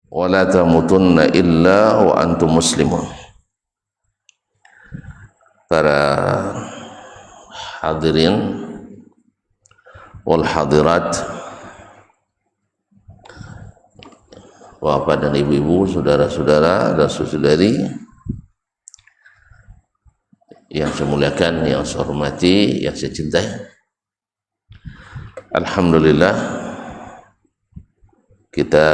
wa la tamutunna illa wa antum muslimun. Para hadirin wal hadirat, bapak dan ibu-ibu, saudara-saudara dan saudari yang saya muliakan, yang saya hormati, yang saya cintai. Alhamdulillah, kita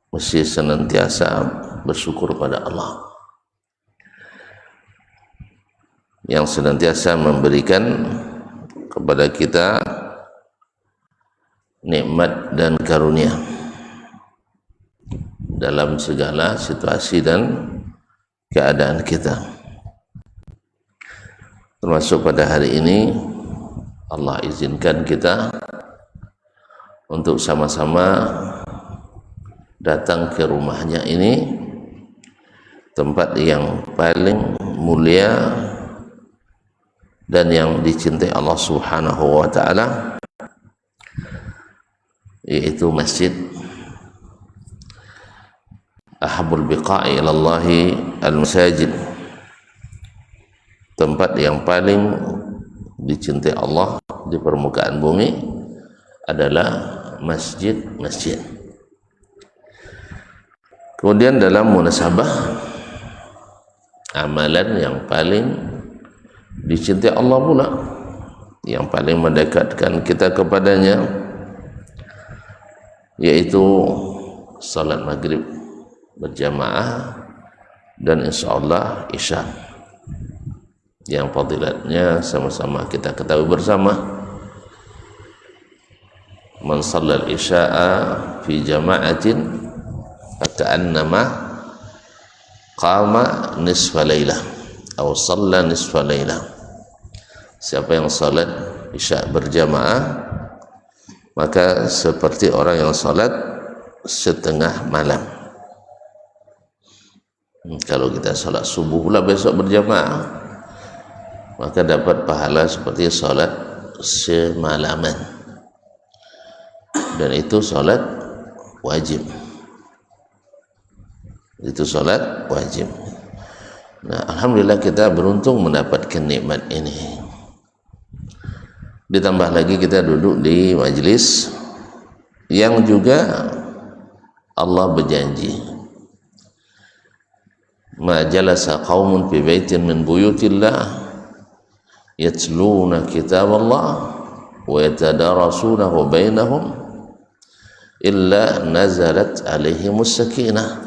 mesti senantiasa bersyukur pada Allah yang senantiasa memberikan kepada kita nikmat dan karunia dalam segala situasi dan keadaan kita. Termasuk pada hari ini Allah izinkan kita untuk sama-sama datang ke rumahnya ini, tempat yang paling mulia dan yang dicintai Allah Subhanahu wa ta'ala, yaitu masjid ahabul biqa'i ilallahi al-masajid, tempat yang paling dicintai Allah di permukaan bumi adalah masjid-masjid. Kemudian dalam munasabah, amalan yang paling dicintai Allah pula, yang paling mendekatkan kita kepadanya, yaitu salat maghrib berjamaah dan insyaallah isya, yang fadilatnya sama-sama kita ketahui bersama. Man shallal isya'a fi jama'atin faka'annama qama nisfa lailah atau shalla nisfa lailah. Siapa yang salat isya berjamaah, maka seperti orang yang salat setengah malam. Kalau kita salat subuh pula besok berjamaah, maka dapat pahala seperti salat semalaman, dan itu salat wajib. Itu salat wajib. Nah, alhamdulillah kita beruntung mendapatkan nikmat ini. Ditambah lagi kita duduk di majlis yang juga Allah berjanji, ma jalasa qaumun fi baitin min buyutillah yatluna kitaballah wa yatadarasunahu bainahum illa nazalat alaihimus sakinah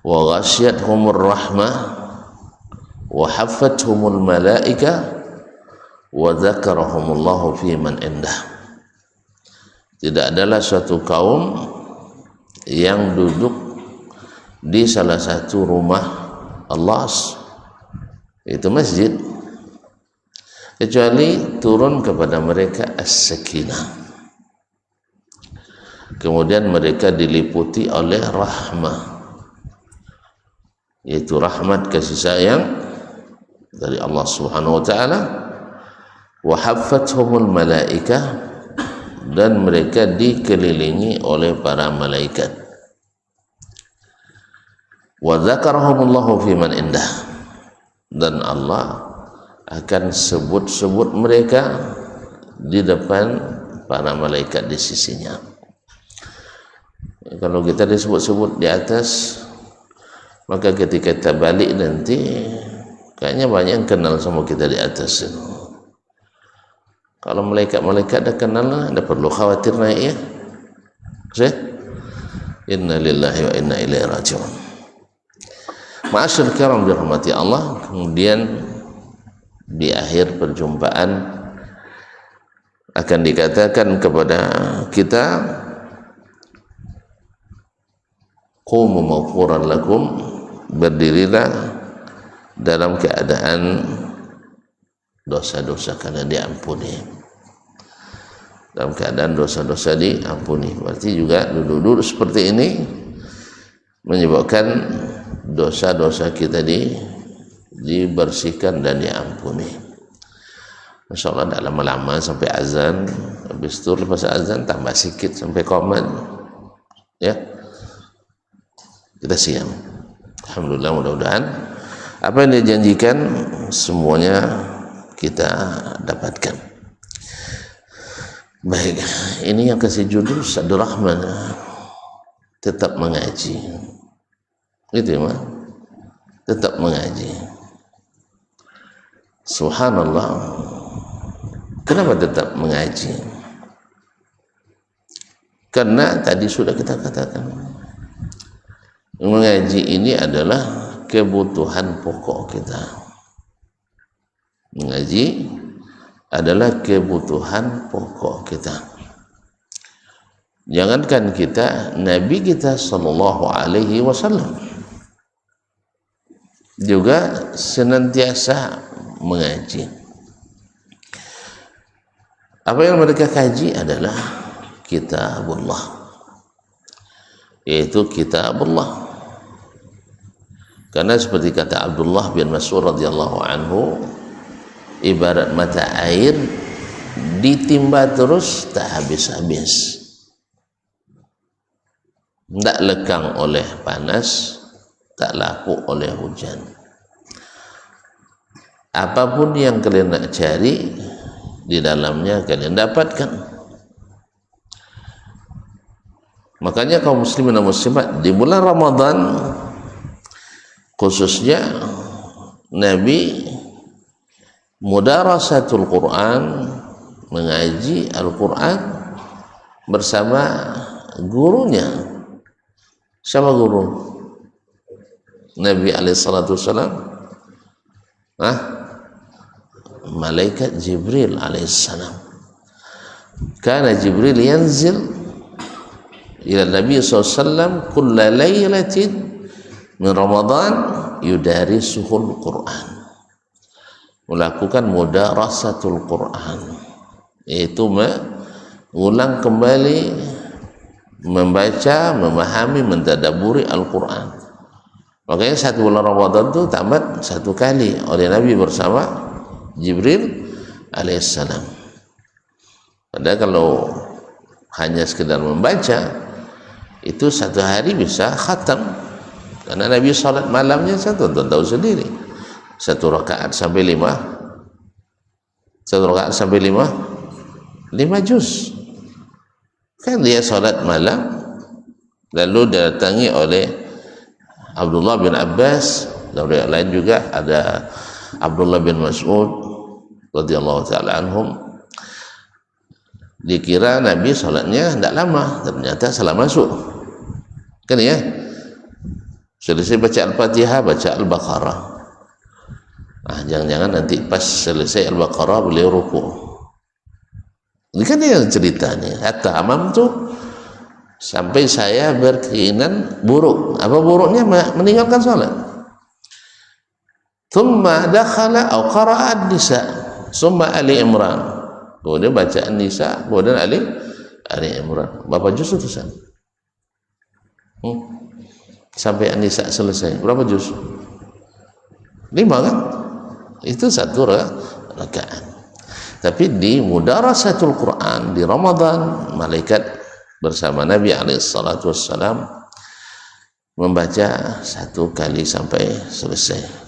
wa ghasyiyatuhumur rahmah wa haffathumul malaika wa dzakarahumullahu fi man indah. Tidak adalah suatu kaum yang duduk di salah satu rumah Allah, itu masjid, kecuali turun kepada mereka as-sakinah, kemudian mereka diliputi oleh rahmah, yaitu rahmat kasih sayang dari Allah Subhanahu wa ta'ala, wa haffathumul malaikah, dan mereka dikelilingi oleh para malaikat, wa dzakarahumullahu fi man indah, dan Allah akan sebut-sebut mereka di depan para malaikat di sisinya. Kalau kita disebut-sebut di atas, maka ketika kita balik nanti kayaknya banyak yang kenal sama kita di atas. Kalau malaikat-malaikat dah kenal, dah perlu khawatir naik, ya. Inna lillahi wa inna ilaihi raji'un. Ma'asyar kiram dirahmati Allah. Kemudian di akhir perjumpaan akan dikatakan kepada kita, qumu maghfuran lakum, berdirilah dalam keadaan dosa-dosa kalian diampuni, dalam keadaan dosa-dosa diampuni. Berarti juga duduk-duduk seperti ini menyebabkan dosa-dosa kita dibersihkan dan diampuni. Masya Allah, tak lama-lama sampai azan. Habis itu lepas azan tambah sikit sampai qomat. Ya, kita siap. Alhamdulillah, mudah-mudahan apa yang dijanjikan semuanya kita dapatkan. Baik, ini yang kasih judul Sadur Rahman, tetap mengaji. Itu ya, tetap mengaji. Subhanallah. Kenapa tetap mengaji? Karena tadi sudah kita katakan, mengaji ini adalah kebutuhan pokok kita. Mengaji adalah kebutuhan pokok kita. Jangankan kita, Nabi kita sallallahu alaihi wasallam juga senantiasa mengaji. Apa yang mereka kaji adalah kitabullah, yaitu kitabullah. Karena seperti kata Abdullah bin Mas'ud radhiyallahu anhu, ibarat mata air ditimba terus tak habis-habis, tidak lekang oleh panas, tak laku oleh hujan. Apapun yang kalian nak cari, di dalamnya kalian dapatkan. Makanya kaum muslimin dan muslimat di bulan Ramadan khususnya, Nabi mudarasatul Quran, mengaji Al-Quran bersama gurunya. Siapa guru? Nabi alaihissalam, malaikat Jibril alaihissalam. Karena Jibril yanzil ila Nabi SAW kulla laylatin min Ramadan yudarisuhul Quran, melakukan mudarasatul Quran, yaitu mengulang kembali membaca, memahami, mentadaburi Al-Quran. Makanya satu bulan Ramadan itu tamat satu kali oleh Nabi bersama Jibril alaihissalam. Padahal kalau hanya sekedar membaca itu satu hari bisa khatam, karena Nabi salat malamnya satu, tahu sendiri, satu rakaat sampai 5 juz. Kan dia salat malam, lalu didatangi oleh Abdullah bin Abbas, dan yang lain juga ada Abdullah bin Mas'ud radhiyallahu taala anhum. Dikira Nabi salatnya tidak lama, ternyata salah masuk, kan ya? Selesai baca Al-Fatihah, baca Al-Baqarah. Jangan-jangan nanti pas selesai Al-Baqarah beliau ruku. Ini kan yang ceritanya. Hatta amam tuh sampai saya berkeinginan buruk. Apa buruknya? Meninggalkan salat. Thumma dakhala aw qara'a an-nisa, thumma Ali Imran. Kemudian baca An-Nisa, kemudian Ali Imran. Berapa juz itu San? Sampai An-Nisa selesai. Berapa juz? 5 kan? Itu satu rakaat. Tapi di mudarasatul Quran di Ramadan, malaikat bersama Nabi alaihissalatu wassalam membaca satu kali sampai selesai.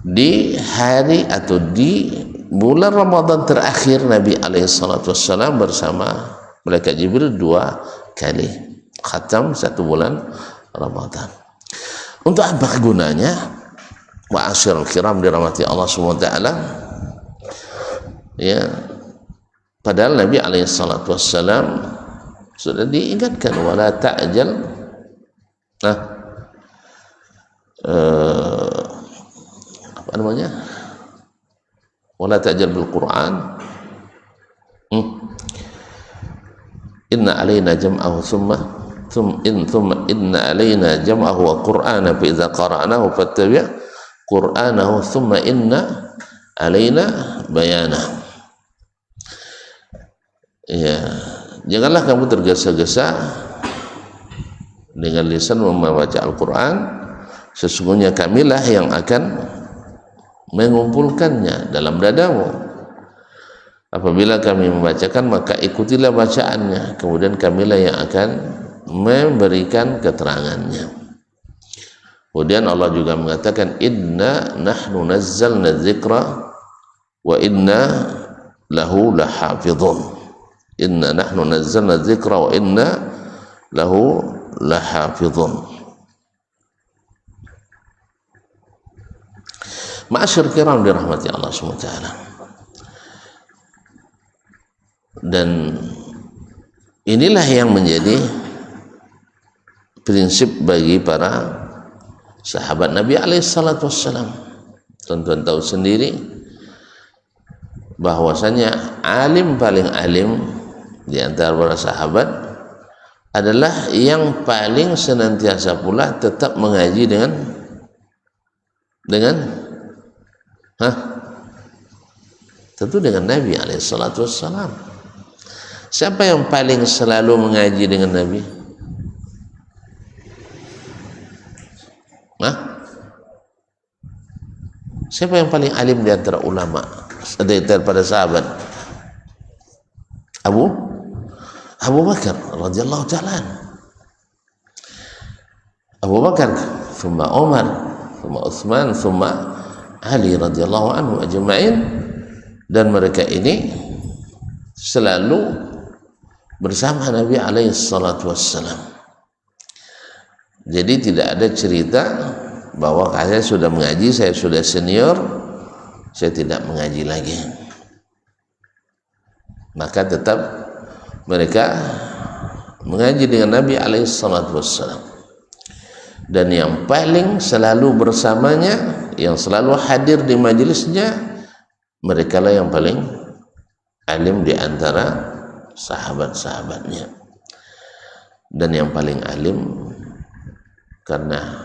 Di hari atau di bulan Ramadan terakhir, Nabi alaihissalatu wassalam bersama malaikat Jibril 2 kali khatam satu bulan Ramadan. Untuk apa gunanya? Ma'asyiral kiram dirahmati Allah Subhanahu wa taala. Ya, padahal Nabi alaihissalatu wassalam sudah diingatkan, wala ta'jal apa namanya, wala ta'jal bil Quran, inna alaina jam'ahu thumma inna alaina jam'ahu wa qur'ana fa idza qara'nahu fattabi' qur'anahu thumma inna alaina bayana. Ya, janganlah kamu tergesa-gesa dengan lisan membaca Al-Quran, sesungguhnya kamilah yang akan mengumpulkannya dalam dadamu. Apabila kami membacakan, maka ikutilah bacaannya, kemudian kamilah yang akan memberikan keterangannya. Kemudian Allah juga mengatakan inna nahnu nazzalna dzikra wa inna lahu lahafidhun. Inna nahnu nazzalna dzikra wa inna lahu lahafidhun. Ma'asyar kiram dirahmati Allah SWT. Dan inilah yang menjadi prinsip bagi para sahabat Nabi SAW. Tuan-tuan tahu sendiri bahwasanya alim paling alim di antara para sahabat adalah yang paling senantiasa pula tetap mengaji dengan tentu dengan Nabi SAW. Siapa yang paling selalu mengaji dengan Nabi? Siapa yang paling alim di antara ulama daripada sahabat? Abu Bakar radhiyallahu ta'ala. Abu Bakar, thumma Umar, thumma Utsman, thumma Ali radhiyallahu anhu ajma'in. Dan mereka ini selalu bersama Nabi alaihi salatu wassalam. Jadi tidak ada cerita bahwa saya sudah mengaji, saya sudah senior, saya tidak mengaji lagi. Maka tetap mereka mengaji dengan Nabi alaihi salatu wassalam. Dan yang paling selalu bersamanya, yang selalu hadir di majelisnya, mereka lah yang paling alim di antara sahabat-sahabatnya. Dan yang paling alim karena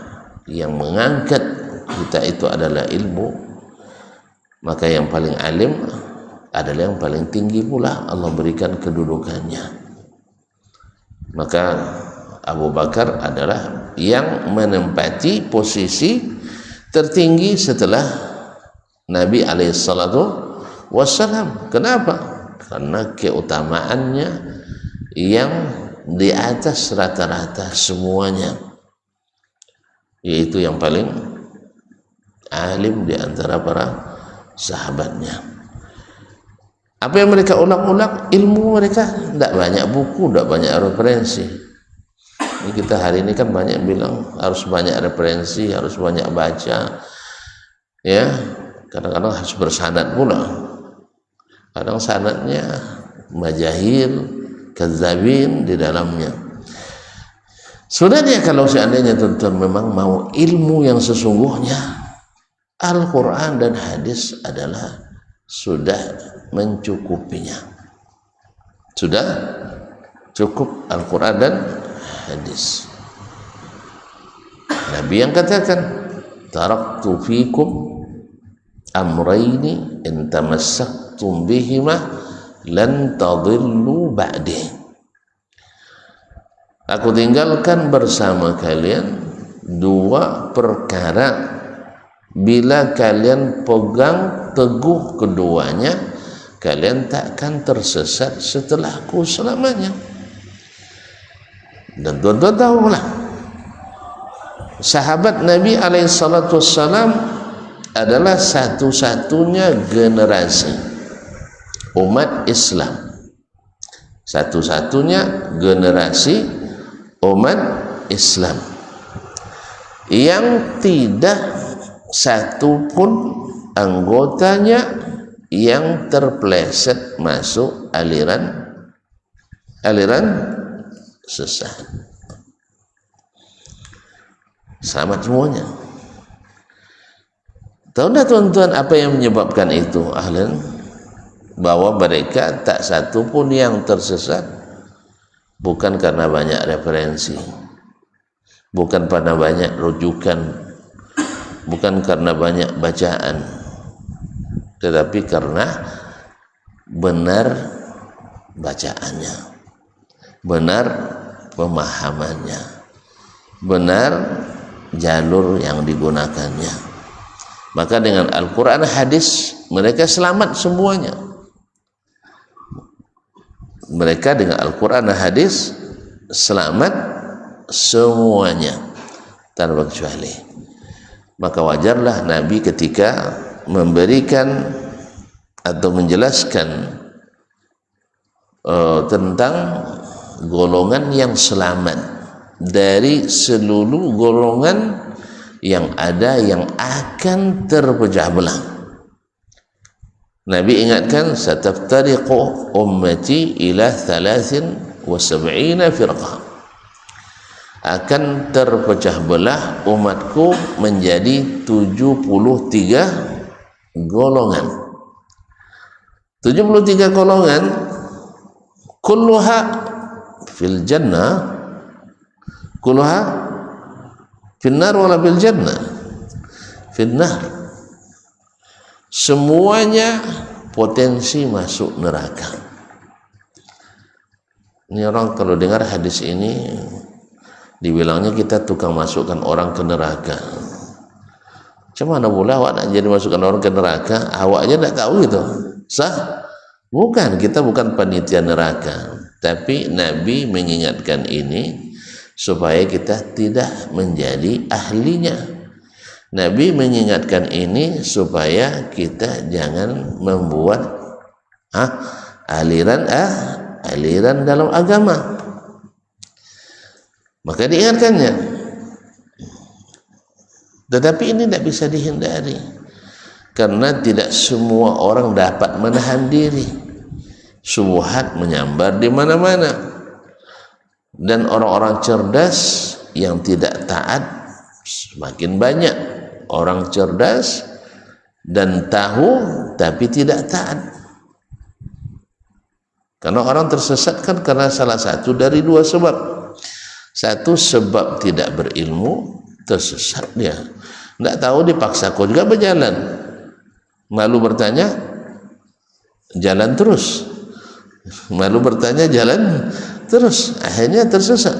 yang mengangkat kita itu adalah ilmu, maka yang paling alim adalah yang paling tinggi pula Allah berikan kedudukannya. Maka Abu Bakar adalah yang menempati posisi tertinggi setelah Nabi alaihissalatu wassalam. Kenapa? Karena keutamaannya yang di atas rata-rata semuanya, yaitu yang paling alim di antara para sahabatnya. Apa yang mereka ulang-ulang? Ilmu mereka tidak banyak buku, tidak banyak referensi. Ini kita hari ini kan banyak bilang harus banyak referensi, harus banyak baca, ya. Kadang-kadang harus bersanad pula. Kadang sanadnya majahil, kadzabin di dalamnya. Sebenarnya kalau seandainya tuan-tuan memang mau ilmu yang sesungguhnya, Al-Quran dan hadis adalah sudah mencukupinya. Sudah cukup Al-Quran dan hadis. Nabi yang katakan, taraktu fikum amrayni in tamassaktum bihima lan tadillu ba'di. Aku tinggalkan bersama kalian dua perkara, bila kalian pegang teguh keduanya, kalian takkan tersesat setelahku selamanya. Dan tuan-tuan tahulah, sahabat Nabi alaihissalatu wassalam adalah satu-satunya generasi umat Islam, satu-satunya generasi umat Islam yang tidak satu pun anggotanya yang terpeleset masuk aliran sesat. Selamat semuanya. Tahu tak tuan-tuan apa yang menyebabkan itu? Ahlan, bahwa mereka tak satu pun yang tersesat bukan karena banyak referensi, bukan karena banyak rujukan, bukan karena banyak bacaan, tetapi karena benar bacaannya, benar pemahamannya, benar jalur yang digunakannya. Maka dengan Al-Quran hadis mereka selamat semuanya. Mereka dengan Al-Quran hadis selamat semuanya tanpa kecuali. Maka wajarlah Nabi ketika memberikan atau menjelaskan tentang golongan yang selamat dari seluruh golongan yang ada yang akan terpecah belah. Nabi ingatkan, sataftariqu ummati ila 73 firqah, akan terpecah belah umatku menjadi 73 golongan. 73 golongan, kulluha fil jannah, kulluha fil nar wala fil jannah, fil nar. Semuanya potensi masuk neraka. Ini orang kalau dengar hadis ini dibilangnya kita tukang masukkan orang ke neraka. Macam mana pula awak nak jadi masukkan orang ke neraka? Awak aja tak tahu gitu. Sah? Bukan, kita bukan panitia neraka. Tapi Nabi mengingatkan ini supaya kita tidak menjadi ahlinya. Nabi mengingatkan ini supaya kita jangan membuat aliran dalam agama. Maka diingatkannya. Tetapi ini tidak bisa dihindari, karena tidak semua orang dapat menahan diri. Syubhat menyambar di mana-mana, dan orang-orang cerdas yang tidak taat semakin banyak. Orang cerdas dan tahu tapi tidak taat. Karena orang tersesat kan karena salah satu dari dua sebab. Satu, sebab tidak berilmu, tersesat dia. Tidak tahu, dipaksa kau juga berjalan. Malu bertanya, jalan terus. Malu bertanya, jalan terus. Akhirnya tersesat.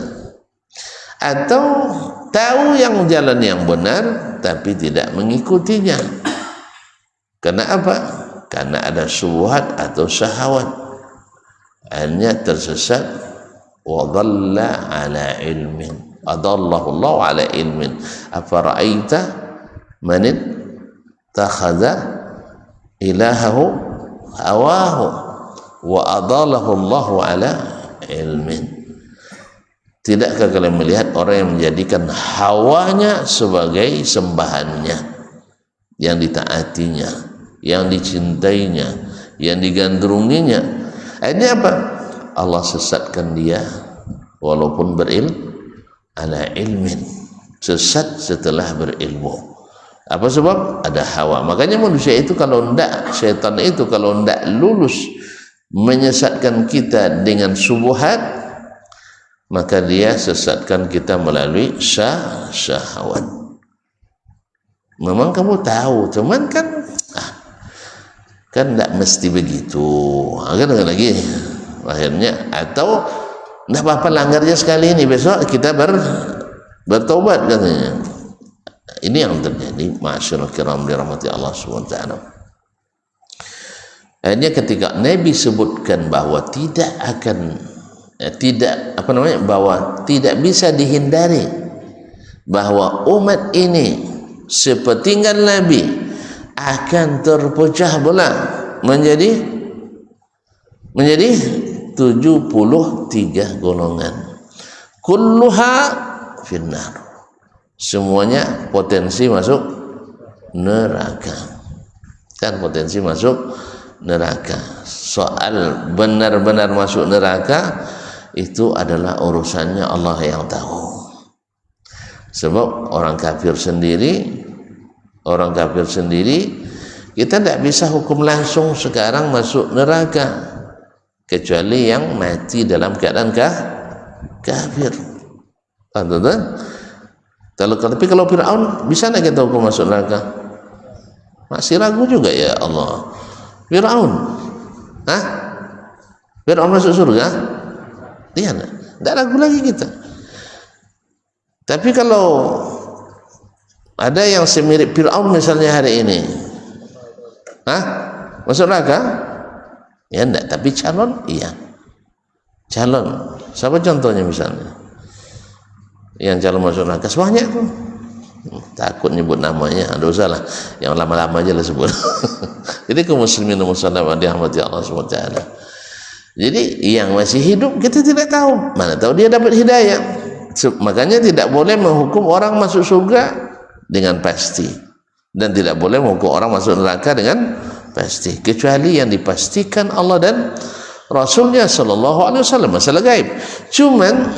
Atau tahu yang jalan yang benar tapi tidak mengikutinya. Karena apa? Karena ada syubhat atau syahwat. Akhirnya tersesat. Wa dhalla ala ilmin, adallahu Allah ala ilmin. Afara'aita man ittakhadha ilahahu hawahu wa adalahu Allah ala ilmin. Tidakkah kalian melihat orang yang menjadikan hawanya sebagai sembahannya, yang ditaatinya, yang dicintainya, yang digandrunginya? Ini apa? Allah sesatkan dia walaupun ala ilmin, sesat setelah berilmu. Apa sebab? Ada hawa. Makanya manusia itu kalau tidak, syaitan itu kalau tidak lulus menyesatkan kita dengan syubhat, maka dia sesatkan kita melalui syahwat. Memang kamu tahu, cuman kan tidak mesti begitu. Agar lagi akhirnya, atau tidak apa-apa langgarnya sekali ini, besok kita bertobat katanya. Ini yang terjadi. Ma'asyiral kiram dirahmati Allah SWT. Akhirnya ketika Nabi sebutkan bahwa bahwa tidak bisa dihindari bahwa umat ini sepertinggal Nabi akan terpecah belah menjadi 73 golongan. Kulluha finnar, semuanya potensi masuk neraka. Kan potensi masuk neraka. Soal benar-benar masuk neraka itu adalah urusannya Allah yang tahu. Sebab orang kafir sendiri kita tidak bisa hukum langsung sekarang masuk neraka, kecuali yang mati dalam keadaan kafir. Tapi kalau Fir'aun bisa tidak kita hukum masuk neraka? Masih ragu juga ya Allah. Fir'aun masuk surga? Iya, tidak ragu lagi kita. Tapi kalau ada yang semirip Fir'aun misalnya hari ini, masuk neraka? Ya enggak, tapi calon iya. Calon. Siapa contohnya misalnya? yang calon masuk neraka banyak tuh. Takut nyebut namanya, dosa lah, yang lama-lama aja lah sebut. Jadi kaum muslimin dan muslimat dirahmati Allah SWT. Jadi yang masih hidup kita tidak tahu, mana tahu dia dapat hidayah. Makanya tidak boleh menghukum orang masuk surga dengan pasti, dan tidak boleh menghukum orang masuk neraka dengan pasti, kecuali yang dipastikan Allah dan Rasulnya Sallallahu Alaihi Wasallam, masalah gaib. Cuman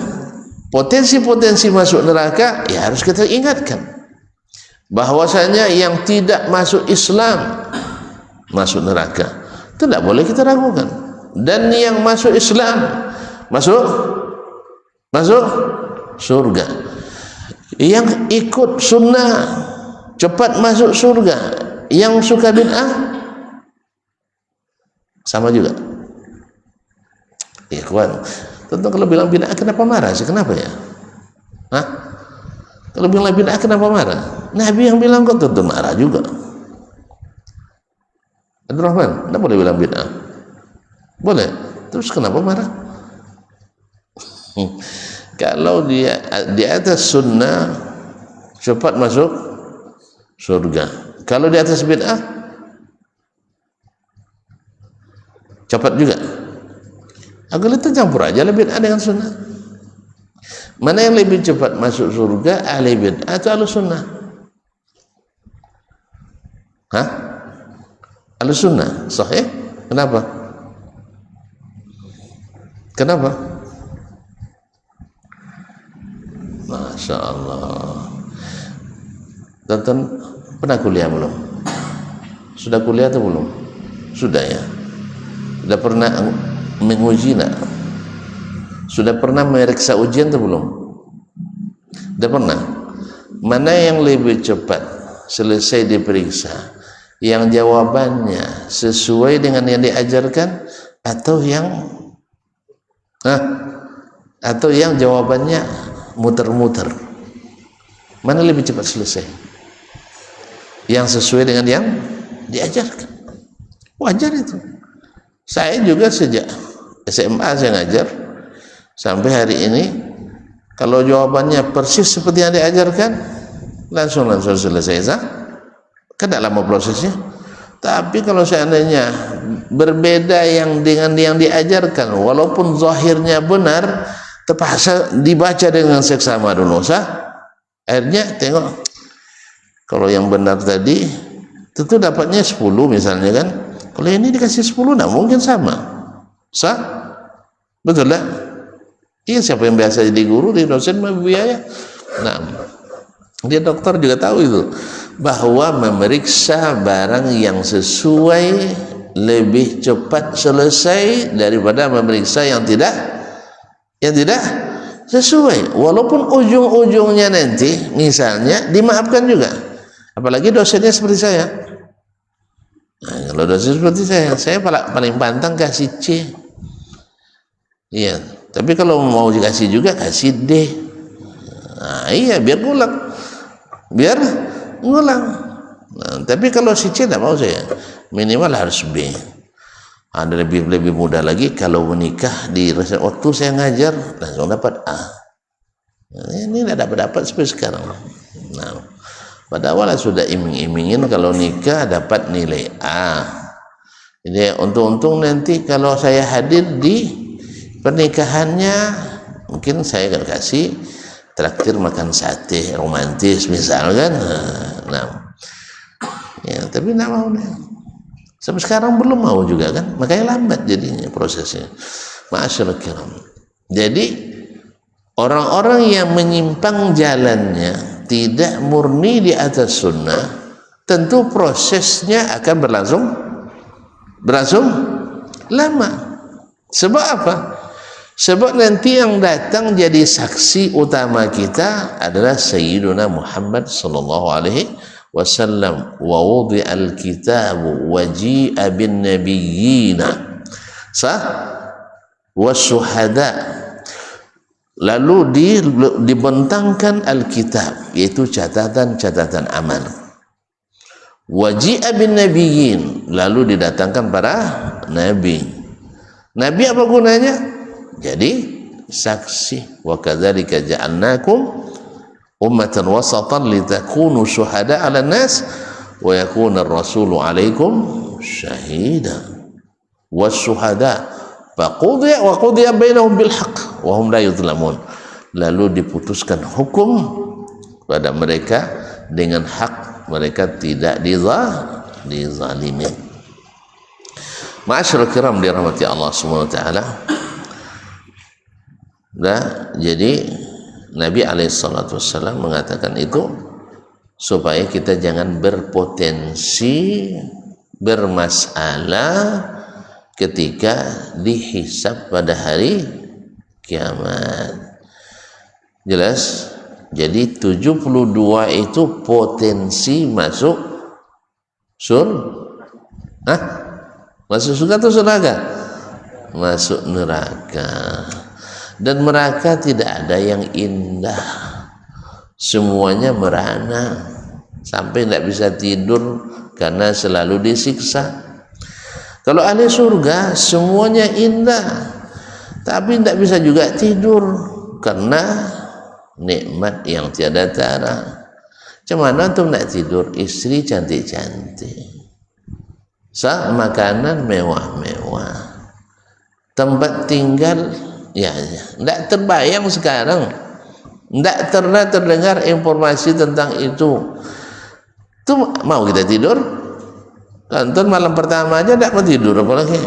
potensi-potensi masuk neraka ya harus kita ingatkan, bahwasanya yang tidak masuk Islam masuk neraka, itu tidak boleh kita ragukan. Dan yang masuk Islam masuk surga. Yang ikut sunnah cepat masuk surga. Yang suka bid'ah sama juga. Ikhwan, tentu kalau bilang bid'ah kenapa marah sih? Kenapa ya? Hah? Kalau bilang bid'ah kenapa marah? Nabi yang bilang kok tentu marah juga. Abdurrahman, tidak boleh bilang bid'ah. Boleh. Terus kenapa marah? Kalau dia di atas sunnah cepat masuk surga. Kalau di atas bid'ah cepat juga. Agar kita campur aja bid'ah dengan sunnah. Mana yang lebih cepat masuk surga, ahli bid'ah atau ahli sunnah? Hah? Ahli sunnah, sahih? Kenapa? Kenapa? Masya Allah. Tonton, pernah kuliah belum? Sudah kuliah atau belum? Sudah ya. Sudah pernah menguji nak? Sudah pernah meriksa ujian atau belum? Sudah pernah. Mana yang lebih cepat selesai diperiksa? Yang jawabannya sesuai dengan yang diajarkan, atau yang jawabannya muter-muter? Mana lebih cepat selesai? Yang sesuai dengan yang diajarkan. Wajar itu. Saya juga sejak SMA saya ngajar sampai hari ini, kalau jawabannya persis seperti yang diajarkan, langsung selesai. Kan tidak lama prosesnya. Tapi kalau seandainya berbeda dengan yang diajarkan, walaupun zahirnya benar, terpaksa dibaca dengan seksama dulu, akhirnya tengok, kalau yang benar tadi tentu dapatnya 10 misalnya kan, kalau ini dikasih 10 tidak mungkin sama. Betul lah. Iya, siapa yang biasa jadi guru, di dosen biaya. Nah, dia dokter juga tahu itu, bahwa memeriksa barang yang sesuai lebih cepat selesai daripada memeriksa yang tidak sesuai, walaupun ujung-ujungnya nanti misalnya dimaafkan juga. Apalagi dosennya seperti saya. Nah, kalau dosen seperti saya paling pantang kasih C. Iya, tapi kalau mau dikasih juga kasih D. Nah, iya, biar ngulang. Nah, tapi kalau si C tidak mau saya, minimal harus B. Ada lebih mudah lagi kalau menikah di waktu saya ngajar langsung dapat A. Nah, ini tidak dapat sampai sekarang. Nah, pada awalnya sudah iming-imingin kalau nikah dapat nilai A. Jadi untung-untung nanti kalau saya hadir di pernikahannya, mungkin saya akan kasih traktir makan sate romantis misalkan. Nah, ya, tapi tidak mau nih. Sampai sekarang belum mau juga kan, makanya lambat jadinya prosesnya. Ma'asyiral kiram. Jadi orang-orang yang menyimpang jalannya, tidak murni di atas sunnah, tentu prosesnya akan berlangsung lama. Sebab apa? Sebab nanti yang datang jadi saksi utama kita adalah Sayyiduna Muhammad sallallahu alaihi wasallam. Wa wudi'al kitabu wa ji'a bin nabiyyina wasyuhada. Lalu dibentangkan Alkitab, yaitu catatan-catatan amal. Wa ji'a bin nabiyyin, lalu didatangkan para nabi. Nabi apa gunanya? Jadi saksi. Wa kadzalika ja'alnakum ummatan wasatan litakunu syuhada 'alan nas wa yakuna ar-rasulu 'alaikum syahida was-syuhada faqudiya wa qudiya bainahum bil haqq wa hum la yuzlamun. Lalu diputuskan hukum pada mereka dengan hak, mereka tidak dizalimi. Ma'asyiral kiram dirahmati Allah Subhanahu wa taala. Jadi Nabi SAW mengatakan itu supaya kita jangan berpotensi bermasalah ketika dihisab pada hari kiamat. Jelas? Jadi 72 itu potensi masuk masuk surga atau neraka? Masuk neraka. Dan neraka tidak ada yang indah, semuanya merana, sampai tidak bisa tidur karena selalu disiksa. Kalau ahli surga semuanya indah, tapi tidak bisa juga tidur karena nikmat yang tiada tara. Cuman antum nak tidur, istri cantik-cantik, makanan mewah-mewah, tempat tinggal ya, tidak terbayang sekarang, tidak pernah terdengar informasi tentang itu. Itu mau kita tidur? Tonton malam pertama aja tidak mau tidur, apalagi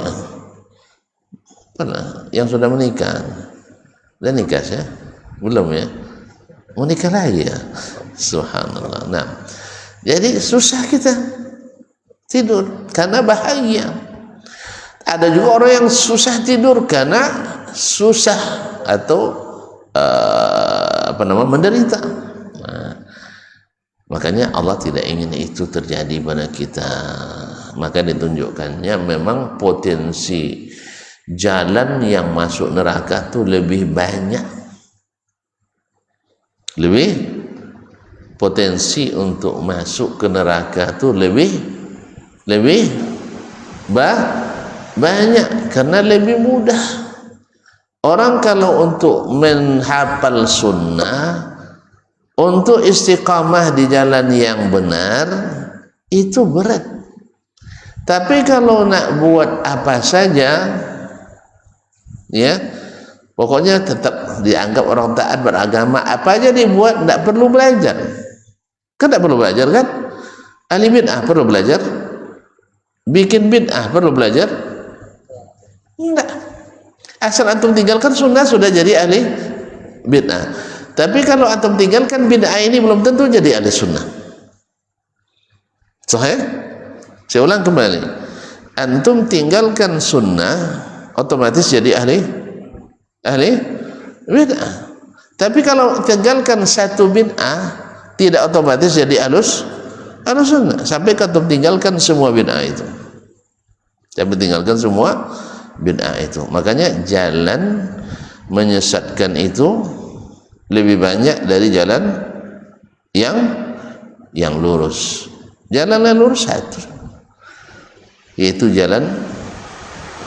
yang sudah menikah. Udah nikah ya? Belum ya? Mau nikah lagi ya? Subhanallah. Nah, jadi susah kita tidur karena bahagia. Ada juga orang yang susah tidur karena susah atau menderita. Nah, makanya Allah tidak ingin itu terjadi pada kita. Maka ditunjukkannya memang potensi jalan yang masuk neraka itu lebih banyak, lebih potensi untuk masuk ke neraka itu lebih banyak karena lebih mudah. Orang kalau untuk menghafal sunnah, untuk istiqamah di jalan yang benar, itu berat. Tapi kalau nak buat apa saja, ya, pokoknya tetap dianggap orang taat beragama, apa aja dibuat, tidak perlu belajar. Kan tidak perlu belajar kan? Ahli bid'ah perlu belajar? Bikin bid'ah perlu belajar? Tidak. Asal antum tinggalkan sunnah sudah jadi ahli bid'ah. Tapi kalau antum tinggalkan bid'ah ini belum tentu jadi ahli sunnah. Sahih? Saya ulang kembali. Antum tinggalkan sunnah otomatis jadi ahli bid'ah. Tapi kalau tinggalkan satu bid'ah tidak otomatis jadi ahlus sunnah. Sampai antum tinggalkan semua bid'ah itu. Sampai tinggalkan semua bid'ah itu. Makanya jalan menyesatkan itu lebih banyak dari jalan yang lurus. Jalan yang lurus satu, yaitu jalan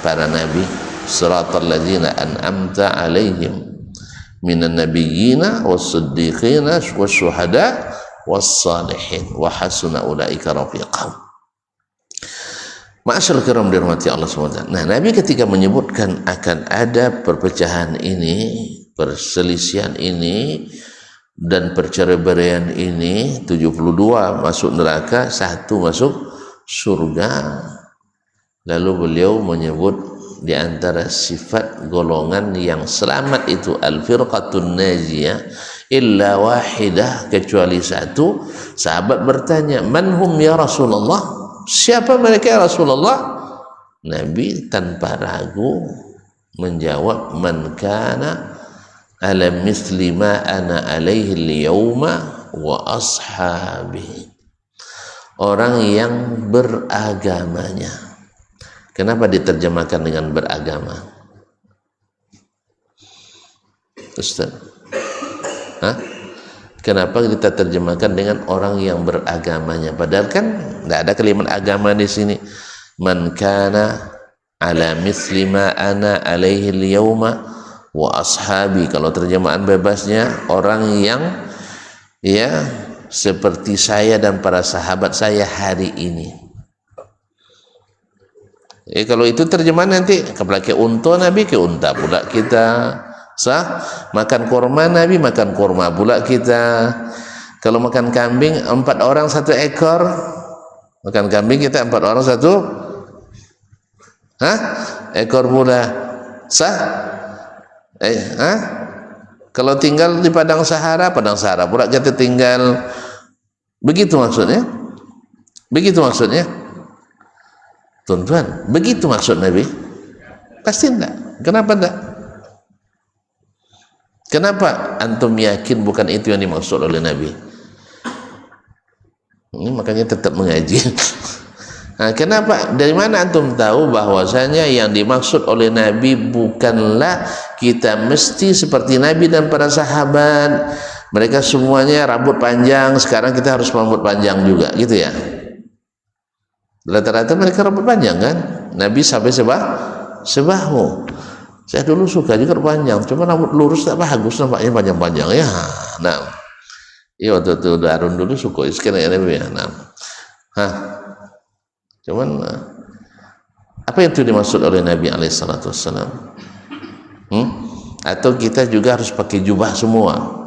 para nabi, siratal ladzina an'amta alaihim minan nabiyyina was-siddiqina wasyuhada was-salihin wa hasuna ulaika rafiqa. Ma'asyarul kiram dirahmati Allah SWT. Nah, Nabi ketika menyebutkan akan ada perpecahan ini, perselisihan ini, dan perceraian ini, 72 masuk neraka, 1 masuk surga. Lalu beliau menyebut di antara sifat golongan yang selamat itu al-firqatun najiyah illa wahidah, kecuali 1. Sahabat bertanya, "Man hum ya Rasulullah?" Siapa mereka ya Rasulullah? Nabi tanpa ragu menjawab, "Man kana ala misli ma ana alaihi al-yawma wa ashabi." Orang yang beragamanya. Kenapa diterjemahkan dengan beragama? Ustaz? Kenapa kita terjemahkan dengan orang yang beragamanya? Padahal kan tidak ada kalimat agama di sini. Man kana ala misli ma ana alaihi al-yawma wa ashabi. Kalau terjemahan bebasnya, orang yang ya seperti saya dan para sahabat saya hari ini. Kalau itu terjemahan nanti pakai unta Nabi, ke unta pula kita. Sah? Makan kurma Nabi, makan kurma pula kita. Kalau makan kambing 4 orang 1 ekor, makan kambing kita 4 orang 1 ekor pula. Sah? Kalau tinggal di padang Sahara pula kita tinggal. Begitu maksudnya? Begitu maksudnya? Tuan-tuan, begitu maksud Nabi? Pasti enggak. Kenapa enggak? Kenapa antum yakin bukan itu yang dimaksud oleh Nabi? Ini makanya tetap mengaji. Nah, kenapa? Dari mana antum tahu bahwasanya yang dimaksud oleh Nabi bukanlah kita mesti seperti Nabi dan para sahabat? Mereka semuanya rambut panjang, sekarang kita harus rambut panjang juga, gitu ya? Rata-rata mereka rambut panjang kan? Nabi sampai sebahu. Saya dulu suka juga panjang, cuma rambut lurus tak bagus, nampaknya panjang-panjang ya. Nah, iya waktu itu Darun dulu suka sekarang ya Nabi ya. Nah, cuman apa yang itu dimaksud oleh Nabi alaihissalam? Atau kita juga harus pakai jubah semua?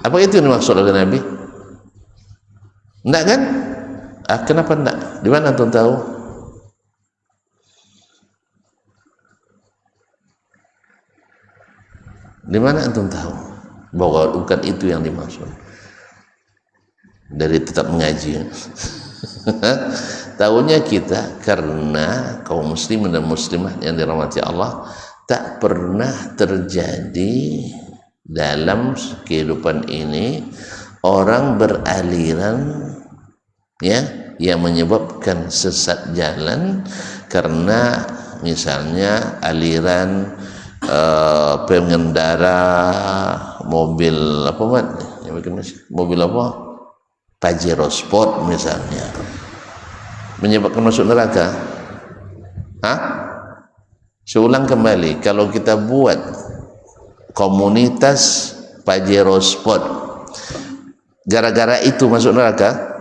Apa itu yang dimaksud oleh Nabi? Enggak kan? Kenapa enggak? Di mana antum tahu? Di mana antum tahu bahwa bukan itu yang dimaksud? Dari tetap mengaji. Tahunya kita karena kaum muslimin dan muslimah yang dirahmati Allah, tak pernah terjadi dalam kehidupan ini orang beraliran ya yang menyebabkan sesat jalan karena misalnya aliran pengendara mobil apa mobil apa Pajero Sport misalnya menyebabkan masuk neraka. Saya ulang kembali, kalau kita buat komunitas Pajero Sport gara-gara itu masuk neraka?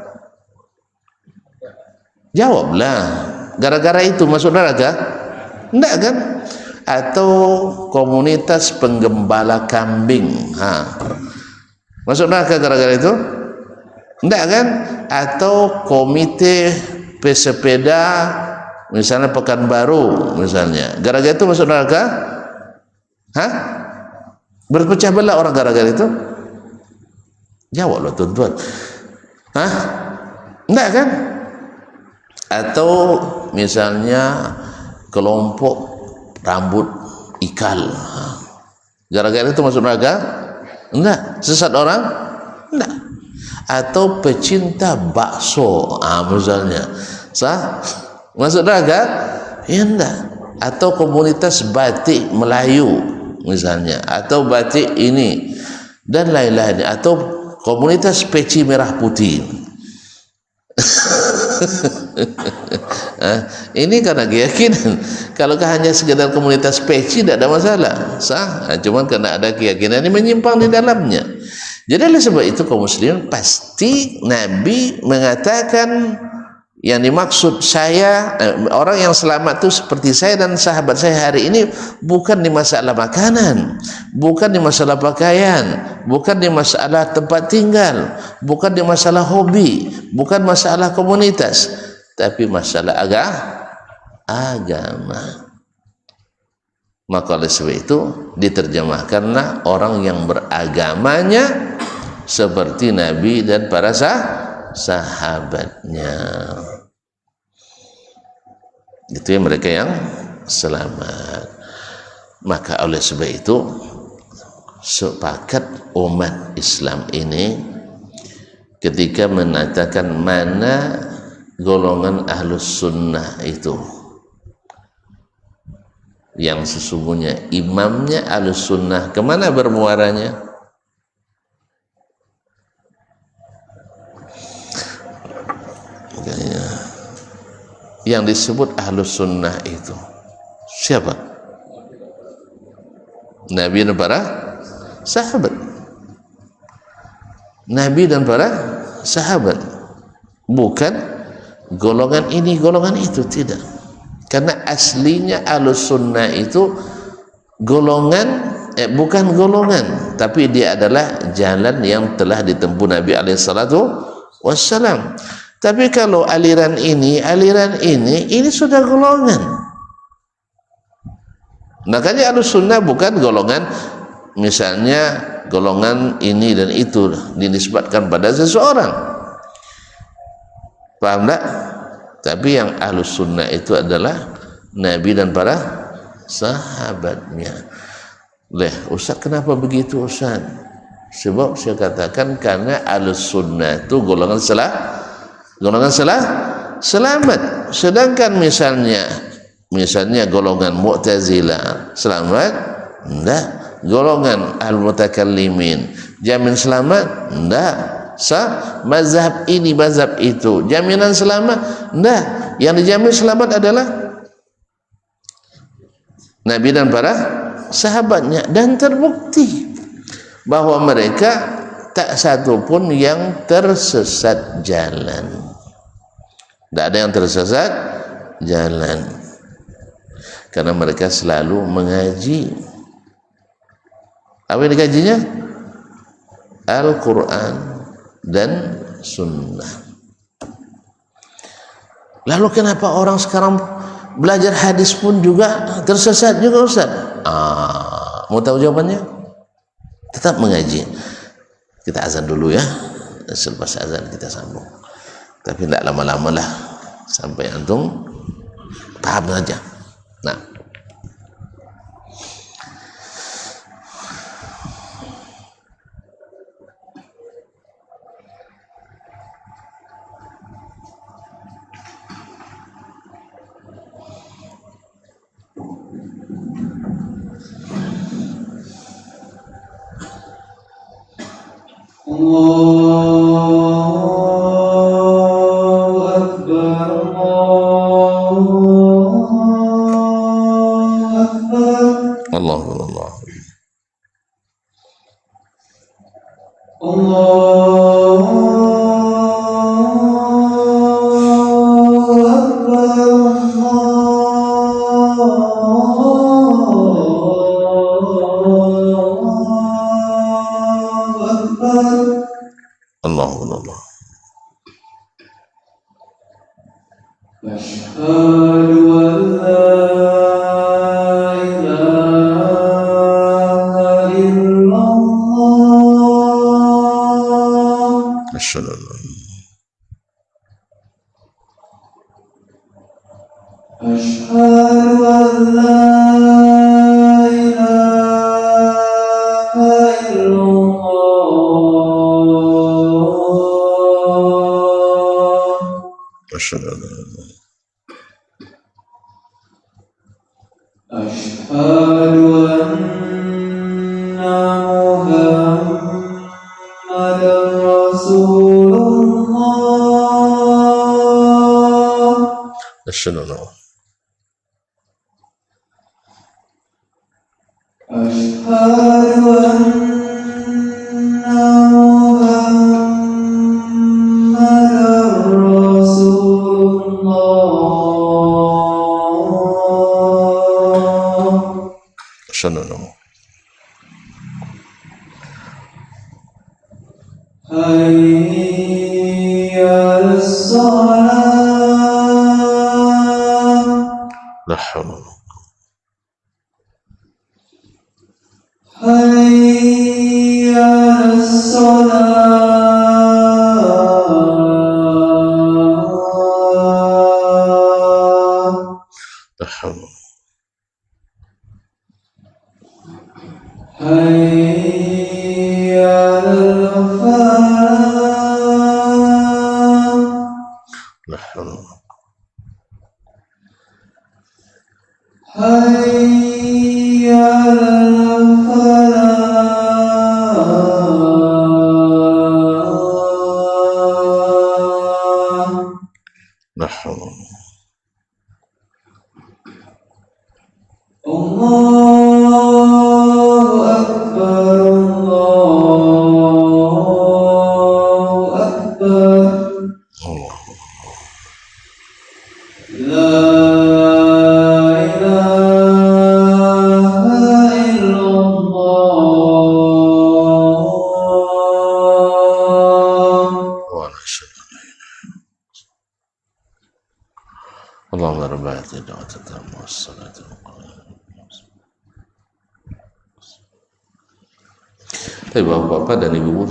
Jawablah, gara-gara itu masuk neraka? Enggak kan? Atau komunitas penggembala kambing masuk neraka gara-gara itu? Enggak kan? Atau komite pesepeda misalnya Pekanbaru misalnya, gara-gara itu masuk neraka? Berpecah belah orang gara-gara itu? Jawablah tuan-tuan. Enggak kan? Atau misalnya kelompok rambut ikal, gara-gara itu masuk neraka? Enggak. Sesat orang? Enggak. Atau pecinta bakso misalnya, masuk neraka? Ya enggak. Atau komunitas batik Melayu misalnya, atau batik ini dan lain-lain, atau komunitas peci merah putih. Ini karena keyakinan. Kalau hanya sekedar komunitas peci tidak ada masalah, cuman karena ada keyakinan ini menyimpang di dalamnya. Jadi oleh sebab itu kaum muslimin pasti Nabi mengatakan yang dimaksud saya orang yang selamat itu seperti saya dan sahabat saya hari ini bukan di masalah makanan, bukan di masalah pakaian, bukan di masalah tempat tinggal, bukan di masalah hobi, bukan masalah komunitas, tapi masalah agama. Maka oleh sebab itu diterjemahkanlah orang yang beragamanya seperti Nabi dan para sahabatnya. Itu yang mereka yang selamat. Maka oleh sebab itu sepakat umat Islam ini ketika menatakan mana golongan ahlus sunnah itu yang sesungguhnya imamnya ahlus sunnah, kemana bermuaranya? Yang disebut ahlus sunnah itu siapa? Nabi dan para sahabat. Nabi dan para sahabat, bukan golongan ini golongan itu, tidak. Karena aslinya Ahlus Sunnah itu golongan bukan golongan, tapi dia adalah jalan yang telah ditempuh Nabi alaihi salatu wassalam. Tapi kalau aliran ini sudah golongan. Makanya Ahlus Sunnah bukan golongan, misalnya golongan ini dan itu dinisbatkan pada seseorang, paham tak? Tapi yang Ahlus Sunnah itu adalah Nabi dan para sahabatnya. Ustaz, kenapa begitu Ustaz? Sebab saya katakan karena Ahlus Sunnah itu golongan selamat. Sedangkan misalnya golongan Mu'tazilah selamat? Enggak. Golongan Al-Mutakallimin jamin selamat? Enggak. Mazhab ini mazhab itu jaminan selamat? Enggak. Yang dijamin selamat adalah Nabi dan para sahabatnya, dan terbukti bahwa mereka tak satu pun yang tersesat jalan. Tidak ada yang tersesat jalan karena mereka selalu mengaji. Apa yang dikajinya? Al-Quran dan Sunnah. Lalu kenapa orang sekarang belajar hadis pun juga tersesat juga Ustaz? Mau tahu jawabannya? Tetap mengaji. Kita azan dulu ya, selepas azan kita sambung, tapi tidak lama-lama lah, sampai antum paham saja. Nah, Tapi bapak-bapak dan ibu-ibu,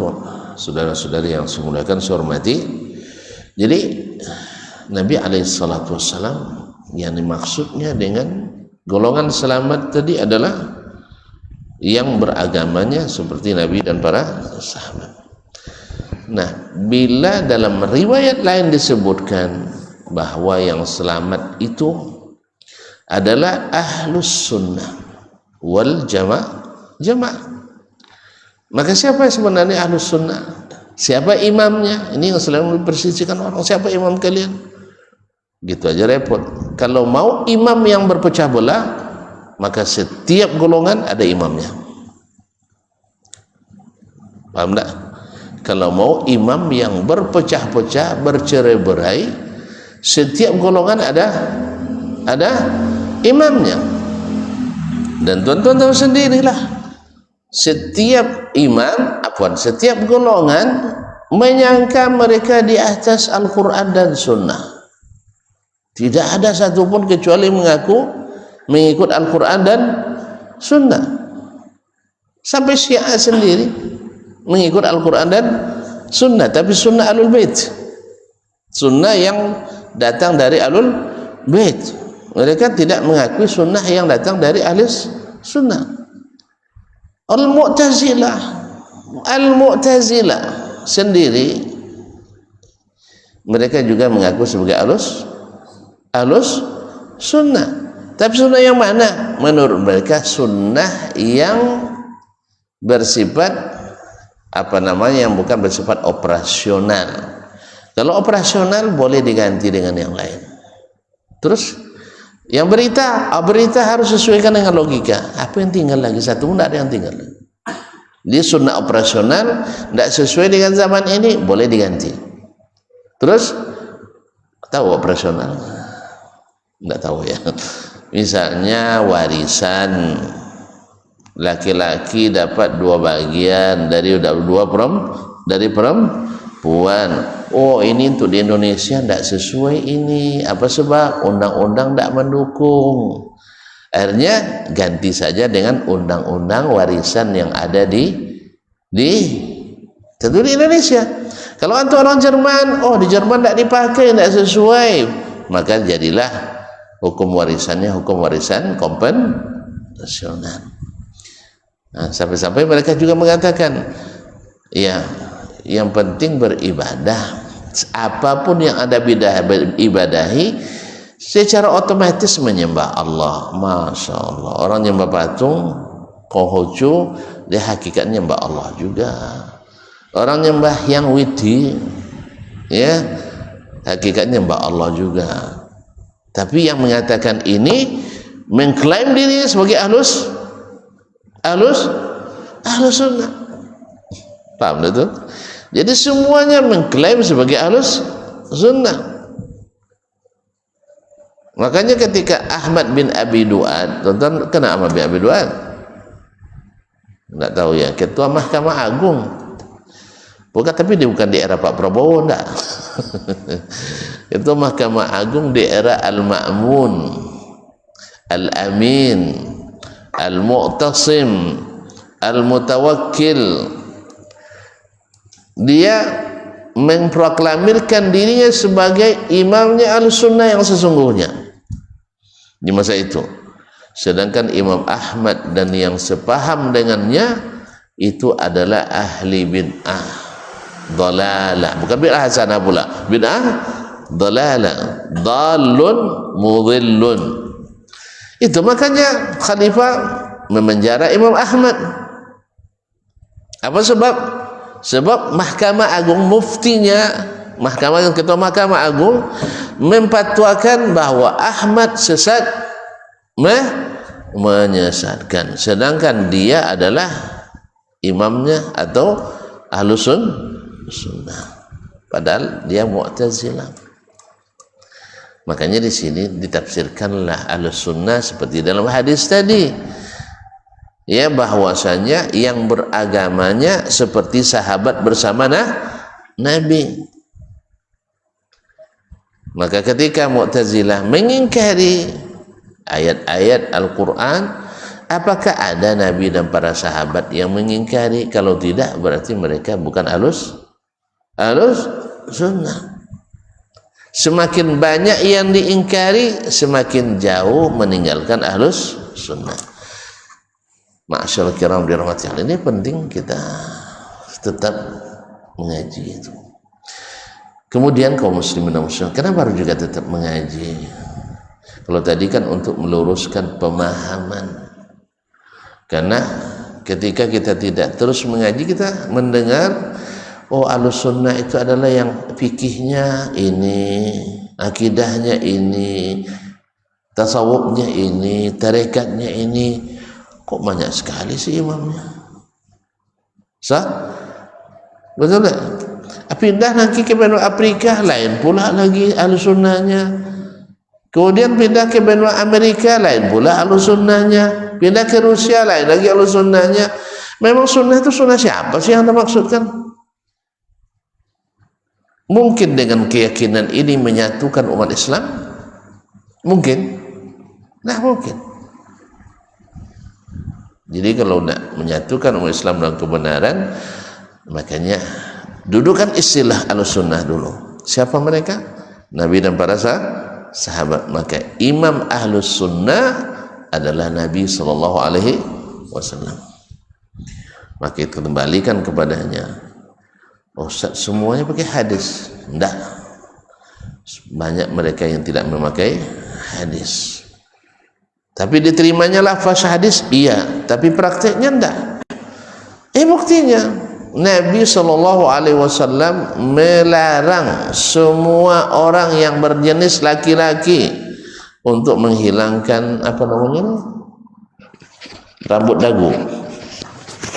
saudara-saudari yang saya muliakan, saya hormati. Jadi Nabi alaihissalatu wassalam yang dimaksudnya dengan golongan selamat tadi adalah yang beragamanya seperti Nabi dan para sahabat. Nah, bila dalam riwayat lain disebutkan bahwa yang selamat itu adalah ahlus sunnah wal jamaah, maka siapa sebenarnya ahlus sunnah? Siapa imamnya? Ini yang selalu dipersisikan orang, siapa imam kalian? Gitu aja repot. Kalau mau imam yang berpecah belah, maka setiap golongan ada imamnya. Paham tak? Kalau mau imam yang berpecah-pecah, bercerai-berai, setiap golongan ada imamnya. Dan tuan-tuan tahu sendirilah, setiap setiap golongan menyangka mereka di atas Al-Quran dan Sunnah. Tidak ada satupun kecuali mengaku mengikut Al-Quran dan Sunnah. Sampai Syiah sendiri mengikut Al-Quran dan Sunnah, tapi Sunnah Ahlul Bait, Sunnah yang datang dari Ahlul Bait. Mereka tidak mengakui Sunnah yang datang dari Ahli Sunnah. Al-Mu'tazilah sendiri mereka juga mengaku sebagai Ahlus Sunnah. Tapi sunnah yang mana? Menurut mereka sunnah yang bersifat yang bukan bersifat operasional. Kalau operasional boleh diganti dengan yang lain. Terus yang berita harus sesuaikan dengan logika. Apa yang tinggal lagi? Satu pun tidak ada yang tinggal lagi. Dia sunnah operasional, tidak sesuai dengan zaman ini, boleh diganti. Terus tahu operasional? Tidak tahu ya. Misalnya warisan, laki-laki dapat 2 bagian dari perempuan. Oh, ini untuk di Indonesia tidak sesuai ini. Apa sebab? Undang-undang tidak mendukung. Akhirnya ganti saja dengan undang-undang warisan yang ada tentu di Indonesia. Kalau untuk orang Jerman, di Jerman tidak dipakai, tidak sesuai, maka jadilah hukum warisan konvensional. Nah, sampai-sampai mereka juga mengatakan, ya, yang penting beribadah. Apapun yang ada ibadahi, secara otomatis menyembah Allah. Masya Allah. Orang nyembah patung, Konghucu, dia hakikatnya nyembah Allah juga. Orang nyembah yang widi, ya, hakikatnya nyembah Allah juga. Tapi yang mengatakan ini mengklaim diri sebagai ahlus sunnah. Paham betul? Jadi semuanya mengklaim sebagai ahlus sunnah. Makanya ketika Ahmad bin Abi Duad, tonton kena Ahmad bin Abi Duad? Enggak tahu ya, ketua Mahkamah Agung. Tapi dia bukan di era Pak Prabowo, enggak. Itu Mahkamah Agung di era Al-Ma'mun, Al-Amin, Al-Mu'tasim, Al-Mutawakkil. Dia memproklamirkan dirinya sebagai imamnya Ahlussunnah yang sesungguhnya di masa itu. Sedangkan Imam Ahmad dan yang sepaham dengannya itu adalah ahli bid'ah dhalalah, bukan bid'ah hasanah pula, bid'ah dhalalah, dhalun mudhillun. Itu makanya khalifah memenjara Imam Ahmad. Apa sebab? Sebab Mahkamah Agung, muftinya, ketua Mahkamah Agung memfatwakan bahwa Ahmad sesat, menyesatkan, sedangkan dia adalah imamnya atau Ahlus Sunnah, padahal dia Mu'tazilah. Makanya di sini ditafsirkanlah Ahlus Sunnah seperti dalam hadis tadi, ya, bahwasanya yang beragamanya seperti sahabat bersama Nabi. Maka ketika Mu'tazilah mengingkari ayat-ayat Al-Quran, apakah ada Nabi dan para sahabat yang mengingkari? Kalau tidak, berarti mereka bukan ahlus sunnah. Semakin banyak yang diingkari, semakin jauh meninggalkan ahlus sunnah. Ma'asyarul kiram dirahmati Allah, ini penting kita tetap mengaji itu. Kemudian kaum muslimin dan muslimat, kenapa harus juga tetap mengaji? Kalau tadi kan untuk meluruskan pemahaman. Karena ketika kita tidak terus mengaji, kita mendengar, oh ahlus sunnah itu adalah yang fikihnya ini, akidahnya ini, tasawufnya ini, tarekatnya ini. Kok banyak sekali sih imamnya? Sah? Betul tak? Pindah nanti ke benua Afrika, lain pula lagi ahlus sunnahnya. Kemudian pindah ke benua Amerika, lain pula ahlus sunnahnya. Pindah ke Rusia, lain lagi ahlus sunnahnya. Memang sunnah itu sunnah siapa sih yang Anda maksudkan? Mungkin dengan keyakinan ini menyatukan umat Islam? Mungkin? Nah mungkin. Jadi kalau nak menyatukan umat Islam dalam kebenaran, makanya dudukan istilah Ahlussunnah dulu. Siapa mereka? Nabi dan para sahabat. Maka imam Ahlus Sunnah adalah Nabi SAW. Maka itu kembalikan kepadanya. Ustaz, semuanya pakai hadis? Tidak. Banyak mereka yang tidak memakai hadis. Tapi diterimanya lafaz hadis? Iya. Tapi prakteknya tidak. Buktinya Nabi SAW melarang semua orang yang berjenis laki-laki untuk menghilangkan apa namanya, rambut dagu.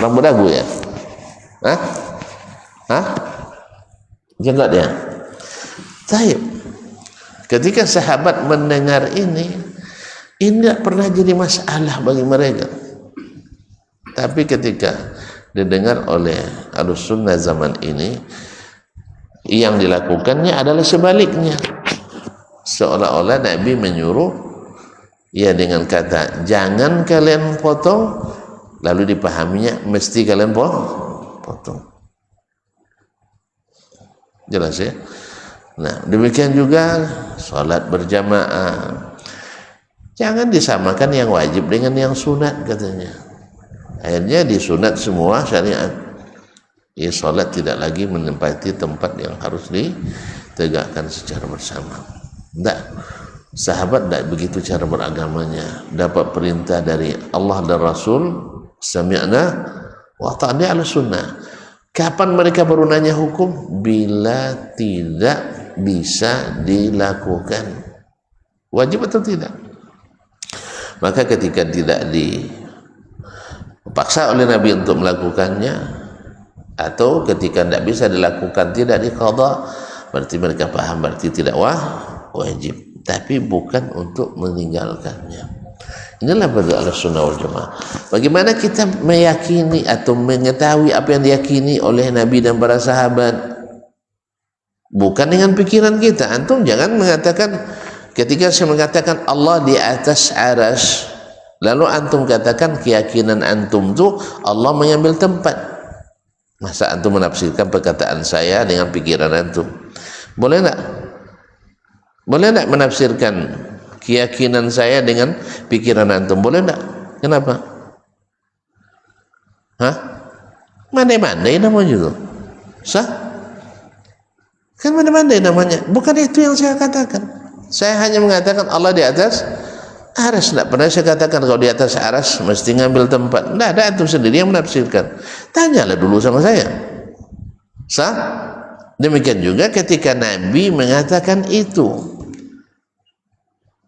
Rambut dagu ya? Jaga dia. Taib. Ketika sahabat mendengar ini tidak pernah jadi masalah bagi mereka. Tapi ketika didengar oleh Ahlus Sunnah zaman ini, yang dilakukannya adalah sebaliknya. Seolah-olah Nabi menyuruh ya dengan kata jangan kalian potong, lalu dipahaminya mesti kalian potong. Jelas ya? Nah, demikian juga sholat berjamaah. Jangan disamakan yang wajib dengan yang sunat katanya. Akhirnya disunat semua syariat. Ya, sholat tidak lagi menempati tempat yang harus ditegakkan secara bersama. Tidak. Sahabat tidak begitu cara beragamanya. Dapat perintah dari Allah dan Rasul, sami'na wa ta'na ala sunnah. Kapan mereka baru nanya hukum? Bila tidak bisa dilakukan. Wajib atau tidak? Maka ketika tidak dipaksa oleh Nabi untuk melakukannya, atau ketika tidak bisa dilakukan tidak diqadha, berarti mereka paham berarti tidak wajib, tapi bukan untuk meninggalkannya. Inilah berdua Ahlussunnah wal Jamaah. Bagaimana kita meyakini atau mengetahui apa yang diyakini oleh Nabi dan para sahabat? Bukan dengan pikiran kita. Antum jangan mengatakan, ketika saya mengatakan Allah di atas arsy, lalu antum katakan keyakinan antum itu Allah mengambil tempat. Masa antum menafsirkan perkataan saya dengan pikiran antum? Boleh enggak? Boleh enggak menafsirkan keyakinan saya dengan pikiran antum? Boleh enggak? Kenapa? Mandai-mandai namanya itu. Sah? Kan mandai-mandai namanya. Bukan itu yang saya katakan. Saya hanya mengatakan Allah di atas arsy. Tidak pernah saya katakan kalau di atas arsy mesti ngambil tempat. Tidak ada, antum sendiri yang menafsirkan. Tanyalah dulu sama saya. Sah? Demikian juga ketika Nabi mengatakan itu.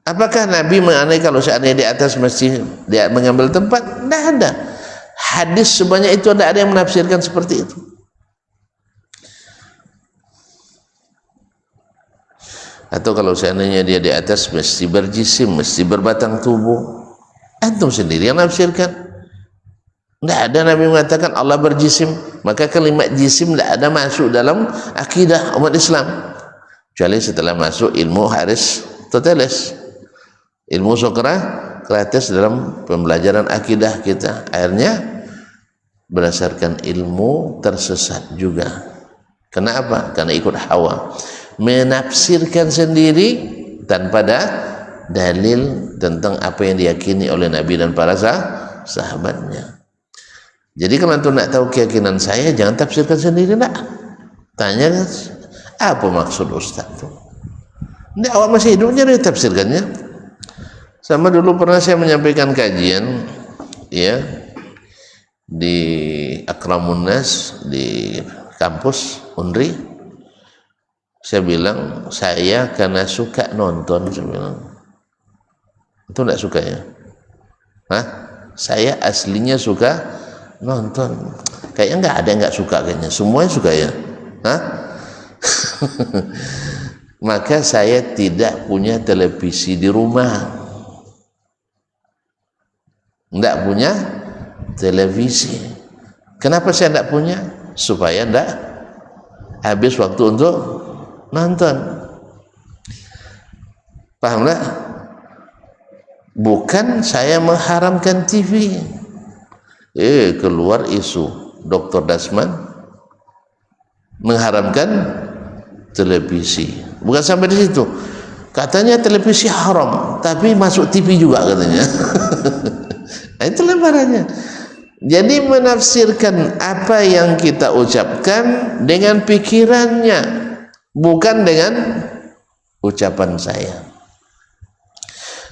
Apakah Nabi mengenai kalau seandainya di atas mesti dia mengambil tempat? Tidak ada. Hadis sebanyak itu tidak ada yang menafsirkan seperti itu. Atau kalau seandainya dia di atas mesti berjisim, mesti berbatang tubuh, antum sendiri yang menafsirkan. Tidak ada Nabi mengatakan Allah berjisim. Maka kalimat jisim tidak ada masuk dalam akidah umat Islam. kecuali setelah masuk ilmu Aristoteles, ilmu Sokrates dalam pembelajaran akidah kita, akhirnya berdasarkan ilmu tersesat juga. Kenapa? Karena ikut hawa, menafsirkan sendiri tanpa ada dalil tentang apa yang diyakini oleh Nabi dan para sahabatnya. Jadi kalau antum nak tahu keyakinan saya, jangan tafsirkan sendiri, nak. Tanya, apa maksud Ustaz itu? Ini awak masih hidupnya dia tafsirkannya. Sama dulu pernah saya menyampaikan kajian, ya, di Akramun Nas di kampus Unri. Saya bilang, saya karena suka nonton, saya bilang. Itu enggak suka ya? Hah? Saya aslinya suka nonton. Kayaknya enggak ada yang enggak suka kayaknya. Semuanya suka ya? Hah? Maka saya tidak punya televisi di rumah. Enggak punya televisi. Kenapa saya enggak punya? Supaya enggak habis waktu untuk nonton. Paham enggak? Bukan saya mengharamkan TV. Keluar isu Dr. Dasman mengharamkan televisi. Bukan sampai di situ. Katanya televisi haram, tapi masuk TV juga katanya. Itu lembarannya. Jadi menafsirkan apa yang kita ucapkan dengan pikirannya, bukan dengan ucapan saya.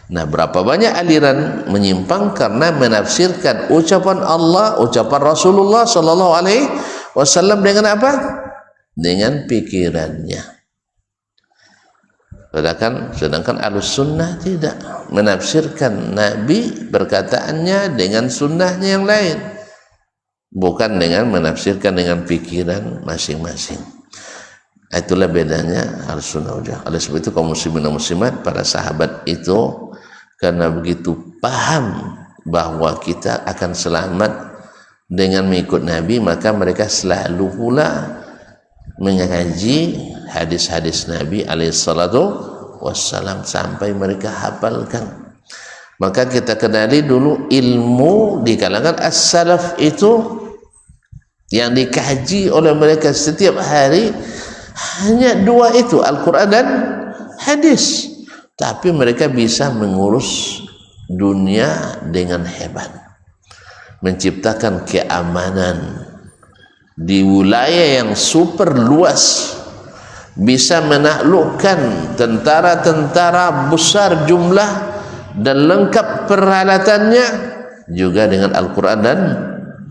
Nah, berapa banyak aliran menyimpang karena menafsirkan ucapan Allah, ucapan Rasulullah sallallahu alaihi wasallam dengan apa? Dengan pikirannya. Sedangkan Ahlus Sunnah tidak menafsirkan Nabi perkataannya dengan sunnahnya yang lain, bukan dengan menafsirkan dengan pikiran masing-masing. Itulah bedanya Ahlus Sunnah wal Jamaah. Oleh sebab itu kaum muslimin dan muslimat, para sahabat itu karena begitu paham bahwa kita akan selamat dengan mengikut Nabi, maka mereka selalu pula mengaji hadis-hadis Nabi alaihissalatu wassalam sampai mereka hafalkan. Maka kita kenali dulu ilmu di kalangan as-salaf itu yang dikaji oleh mereka setiap hari hanya dua itu, Al-Quran dan hadis. Tapi mereka bisa mengurus dunia dengan hebat, menciptakan keamanan di wilayah yang super luas, bisa menaklukkan tentara-tentara besar jumlah dan lengkap peralatannya juga dengan Al-Quran dan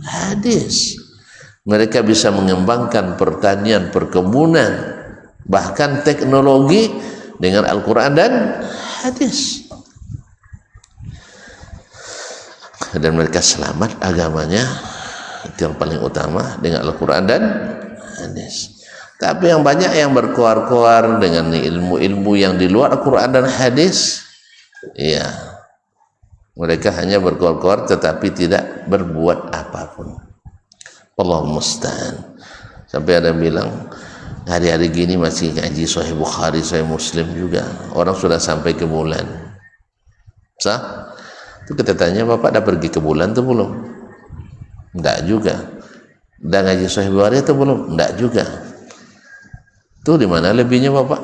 hadis. Mereka bisa mengembangkan pertanian, perkebunan, bahkan teknologi dengan Al-Quran dan hadis. Dan mereka selamat agamanya, itu yang paling utama, dengan Al-Quran dan hadis. Tapi yang banyak yang berkoar-koar dengan ilmu-ilmu yang di luar Al-Quran dan hadis, ya, mereka hanya berkoar-koar tetapi tidak berbuat apapun. Allahumma musta'an. Sampai ada yang bilang, hari-hari gini masih ngaji Sahih Bukhari, Sahih Muslim juga. Orang sudah sampai ke bulan. Sah? Itu kita tanya, Bapak dah pergi ke bulan atau belum? Enggak juga. Dah ngaji Sahih Bukhari atau belum? Enggak juga. Itu di mana lebihnya Bapak?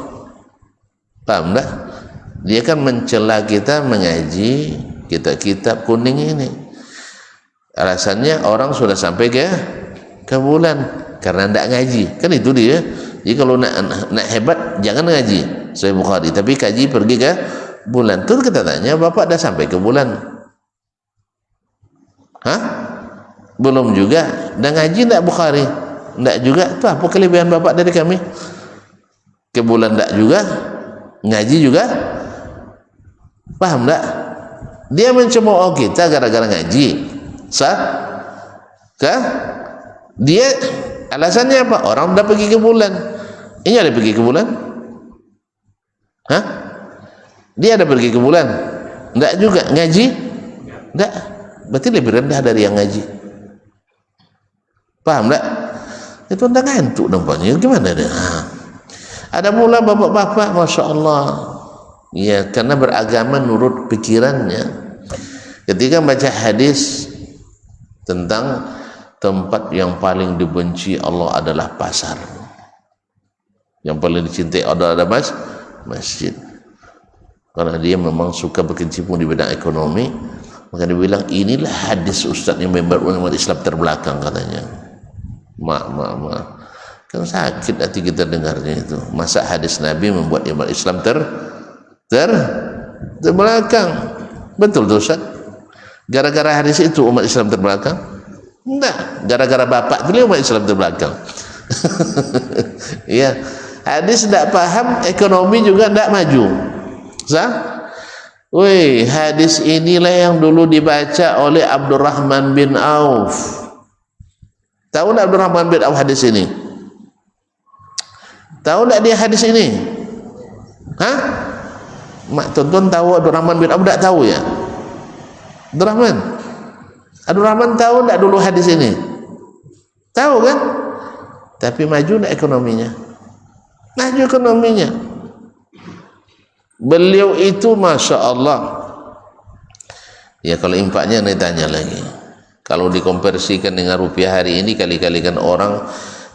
Paham enggak? Dia kan mencela kita mengaji kitab-kitab kuning ini. Alasannya orang sudah sampai ke bulan karena tidak ngaji, kan itu dia. Jadi kalau nak hebat jangan ngaji Sahih Bukhari, tapi kaji pergi ke bulan. Terus kita tanya, Bapak dah sampai ke bulan? Hah? Belum juga. Dah ngaji tidak Bukhari? Tidak juga. Itu apa kelebihan Bapak dari kami? Ke bulan tidak juga, ngaji juga. Paham tak? Dia mencemooh kita gara-gara ngaji. Sah? Kah? Dia alasannya apa? Orang dah pergi ke bulan. Ini ada pergi ke bulan? Hah? Dia ada pergi ke bulan? Enggak juga. Ngaji? Enggak. Berarti lebih rendah dari yang ngaji. Paham enggak? Itu enggak ngantuk nampaknya. Gimana dia? Ada pula bapak-bapak, masya Allah, ya, karena beragama nurut pikirannya. Ketika baca hadis tentang tempat yang paling dibenci Allah adalah pasar, yang paling dicintai Allah adalah masjid, karena dia memang suka berkecimpung di bidang ekonomi. Maka dia bilang, inilah hadis Ustaz yang membuat umat Islam terbelakang, katanya. Mak, kan sakit hati kita dengarnya itu. Masa hadis Nabi membuat umat Islam terbelakang? Betul tuh Ustaz? Gara-gara hadis itu umat Islam terbelakang? Enggak, gara-gara bapak beliau umat Islam terbelakang. Ya, hadis tidak paham, ekonomi juga tidak maju. Sah? Wih, hadis inilah yang dulu dibaca oleh Abdurrahman bin Auf. Tahu tak Abdurrahman bin Auf hadis ini? Tahu tak dia hadis ini? Hah? Mak tonton tahu Abdurrahman bin Auf? Tak tahu ya? Abdurrahman tahu tak dulu hadis ini? Tahu kan? Tapi maju tak ekonominya? Maju ekonominya. Beliau itu masya Allah. Ya, kalau infaknya ini tanya lagi. Kalau dikonversikan dengan rupiah hari ini, kali-kalikan orang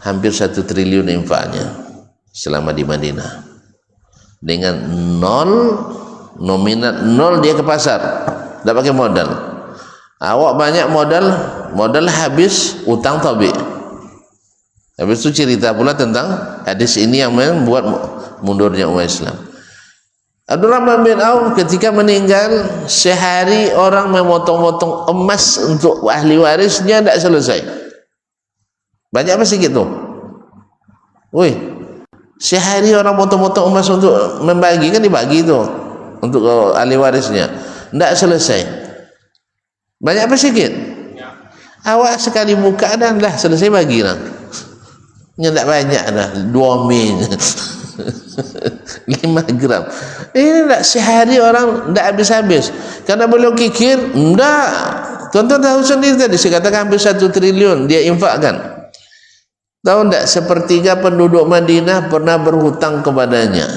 hampir 1 triliun infaknya selama di Madinah. Dengan nol, nominal nol, dia ke pasar, tidak pakai modal. Awak banyak modal habis, utang tabi. Habis itu cerita pula tentang hadis ini yang membuat mundurnya umat Islam. Abdurrahman bin Auf ketika meninggal, sehari orang memotong-motong emas untuk ahli warisnya, tidak selesai. Banyak apa sedikit tuh? Wih, sehari orang motong-motong emas untuk membagi, kan dibagi tuh untuk ahli warisnya, tidak selesai. Banyak apa sedikit? Awak sekali buka dan dah selesai bagi lah. Tidak banyak dah, 2 min 5 gram. Ini tak sehari orang tidak habis-habis. Karena beliau kikir, tidak. Tuan-tuan tahu sendiri tadi, saya katakan hampir 1 triliun dia infakkan. Tahu tidak, 1/3 penduduk Madinah pernah berhutang kepadanya.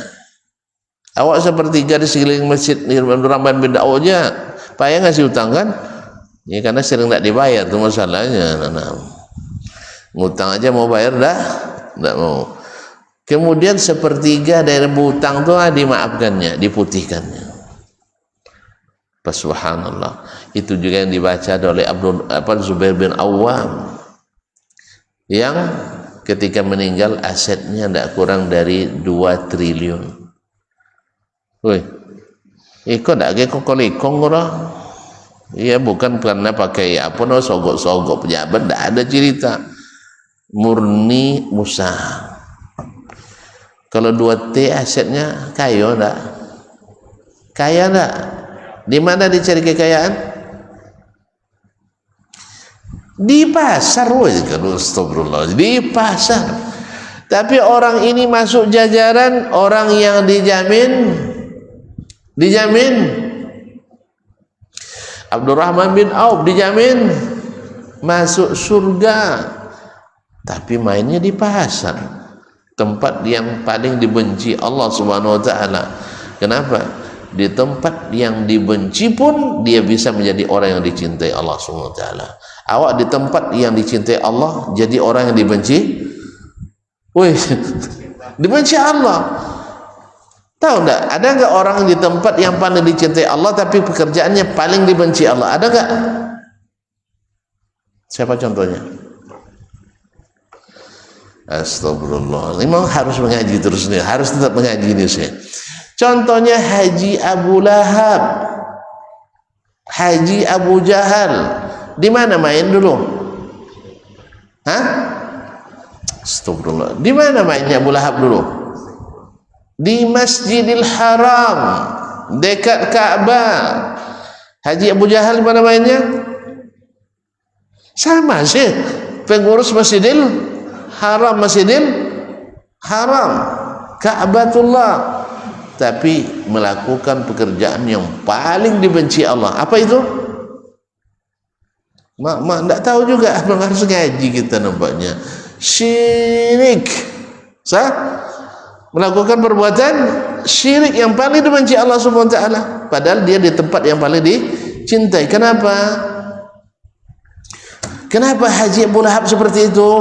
Awak 1/3 di sekeliling masjid Abdurrahman bin Auf aja payah ngasih hutang kan? Ya, karena sering tidak dibayar, itu masalahnya. Ngutang aja mau bayar dah, tidak mau. Kemudian 1/3 dari hutang itu dimaafkannya, diputihkannya. Subhanallah. Itu juga yang dibaca oleh Zubair bin Awam, yang ketika meninggal asetnya tidak kurang dari 2 triliun. Woi, kok tidak kayak kokolikong orang? Iya, bukan karena pakai apa no sogok-sogok pejabat, tidak ada cerita. Murni usaha. Kalau 2T asetnya kaya enggak? Kaya enggak? Di mana dicari kekayaan? Di pasar, woi, kalau astagfirullah, di pasar. Tapi orang ini masuk jajaran orang yang dijamin. Abdurrahman bin Auf dijamin masuk surga, tapi mainnya di pasar, tempat yang paling dibenci Allah Subhanahu wa taala. Kenapa? Di tempat yang dibenci pun dia bisa menjadi orang yang dicintai Allah Subhanahu wa taala. Awak di tempat yang dicintai Allah jadi orang yang dibenci? Wih, dibenci Allah. Tahu enggak? Ada enggak orang di tempat yang paling dicintai Allah tapi pekerjaannya paling dibenci Allah? Ada enggak? Siapa contohnya? Astagfirullah. Memang harus mengaji terus nih, harus tetap mengaji ini saya. Contohnya Haji Abu Lahab, Haji Abu Jahal. Di mana main dulu? Hah? Astagfirullah. Di mana mainnya Abu Lahab dulu? Di Masjidil Haram, dekat Ka'bah. Haji Abu Jahal di mana mainnya? Sama sih, pengurus Masjidil Haram, Ka'batullah, tapi melakukan pekerjaan yang paling dibenci Allah. Apa itu? Mak tidak tahu juga, harus ngaji kita nampaknya. Syirik. Sah? melakukan perbuatan syirik yang paling dibenci Allah Subhanahu wa taala, padahal dia di tempat yang paling dicintai. Kenapa? Kenapa Haji Abu Lahab seperti itu?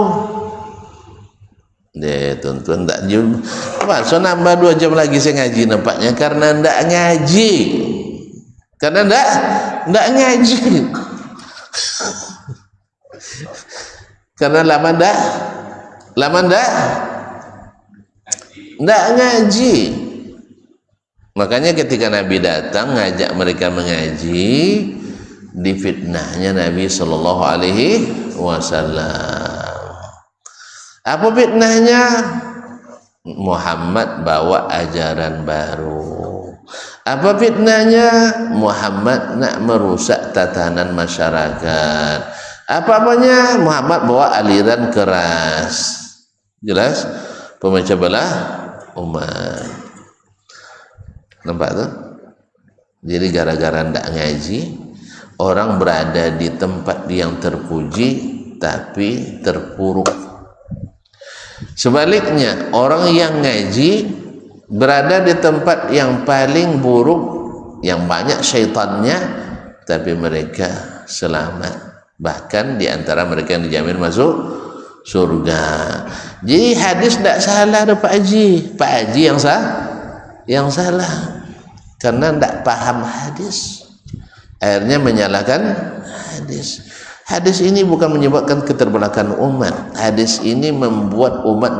Tuan-tuan tak jumpa. Apa? So nambah 2 jam lagi saya ngaji nampaknya, karena ndak ngaji. Karena ndak ngaji. Karena lama ndak ngaji. Makanya ketika Nabi datang ngajak mereka mengaji, difitnahnya Nabi sallallahu alaihi wasallam. Apa fitnahnya? Muhammad bawa ajaran baru. Apa fitnahnya? Muhammad nak merusak tatanan masyarakat. Apa-apanya? Muhammad bawa aliran keras. Jelas? Pemecah belah umat. Nampak tu? Jadi gara-gara ndak ngaji, orang berada di tempat yang terpuji tapi terpuruk. Sebaliknya, orang yang ngaji berada di tempat yang paling buruk, yang banyak syaitannya, tapi mereka selamat. Bahkan di antara mereka yang dijamin masuk surga. Jadi hadis tidak salah Pak Haji. Pak Haji yang salah karena tidak paham hadis, akhirnya menyalahkan hadis. Hadis ini bukan menyebabkan keterbelakangan umat. Hadis ini membuat umat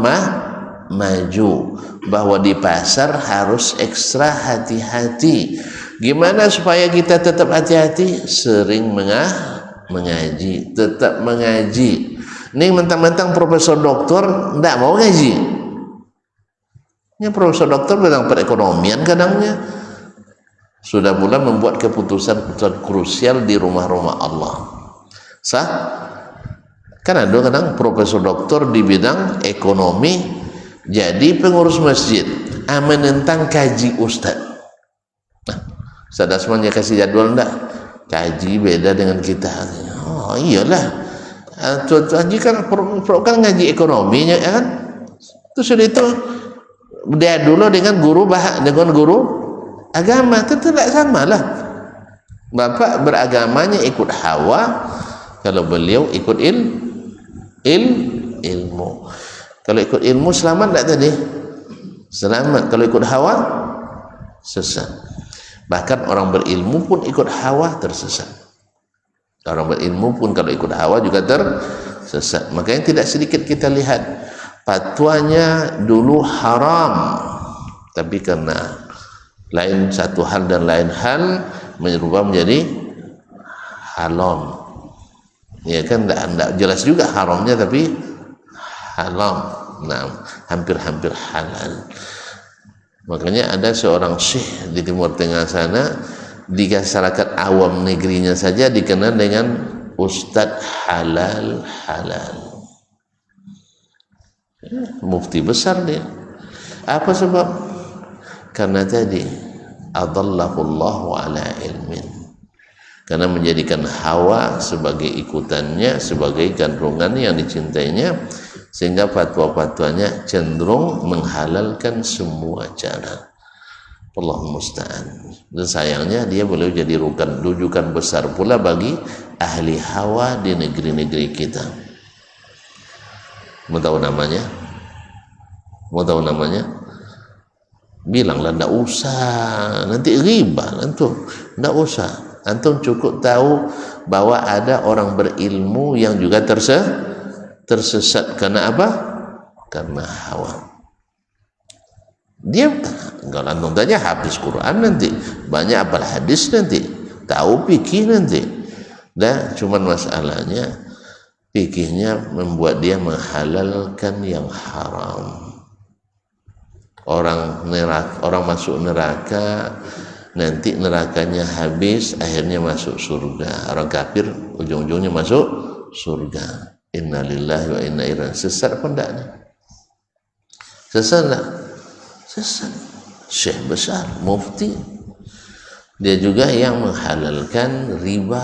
maju, bahwa di pasar harus ekstra hati-hati. Gimana supaya kita tetap hati-hati? Sering mengaji, tetap mengaji. Ini mentang-mentang profesor doktor tidak mau ngaji. Ini profesor doktor dalam perekonomian kadangnya sudah pula membuat keputusan krusial di rumah-rumah Allah. Sah? Kan ada kadang profesor doktor di bidang ekonomi jadi pengurus masjid, menentang kaji ustad. Nah, Ustaz Asman ya kasih jadwal enggak? Kaji beda dengan kita. Oh iyalah, tuan-tuan kan kan ngaji ekonominya kan. Terus itu dia dulu dengan guru agama, itu tidak sama lah. Bapak beragamanya ikut hawa, kalau beliau ikut ilmu. Kalau ikut ilmu selamat tak tadi? Selamat. Kalau ikut hawa sesat. Bahkan orang berilmu pun ikut hawa tersesat. Orang berilmu pun kalau ikut hawa juga tersesat. Makanya tidak sedikit kita lihat fatwanya dulu haram, tapi karena lain satu hal dan lain hal merubah menjadi haram. Ya kan tidak jelas juga haramnya, tapi haram. Nah, hampir-hampir halal. Makanya ada seorang syekh di Timur Tengah sana, di masyarakat awam negerinya saja dikenal dengan Ustadz halal. Mufti besar dia. Apa sebab? Karena tadi adallahullahu ala ilmin. Karena menjadikan hawa sebagai ikutannya, sebagai gandrungan yang dicintainya, sehingga fatwa-fatwanya cenderung menghalalkan semua cara. Allahu musta'an. Dan sayangnya dia boleh jadi rujukan besar pula bagi ahli hawa di negeri-negeri kita. Mau tahu namanya? Bilanglah ndak usah, nanti riba antum. Ndak usah. Antum cukup tahu bahwa ada orang berilmu yang juga tersesat karena apa? Karena hawa. Dia kalau antum tanya habis Quran nanti, banyak apal hadis nanti, tahu fikih nanti. Dan cuman masalahnya fikihnya membuat dia menghalalkan yang haram. Orang masuk neraka, nanti nerakanya habis, akhirnya masuk surga. Orang kafir ujung-ujungnya masuk surga. Innalillahi wa inna ilaihi raji'un. Sesat apa enggak? Sesat enggak? Sesat. Syekh besar, mufti. Dia juga yang menghalalkan riba.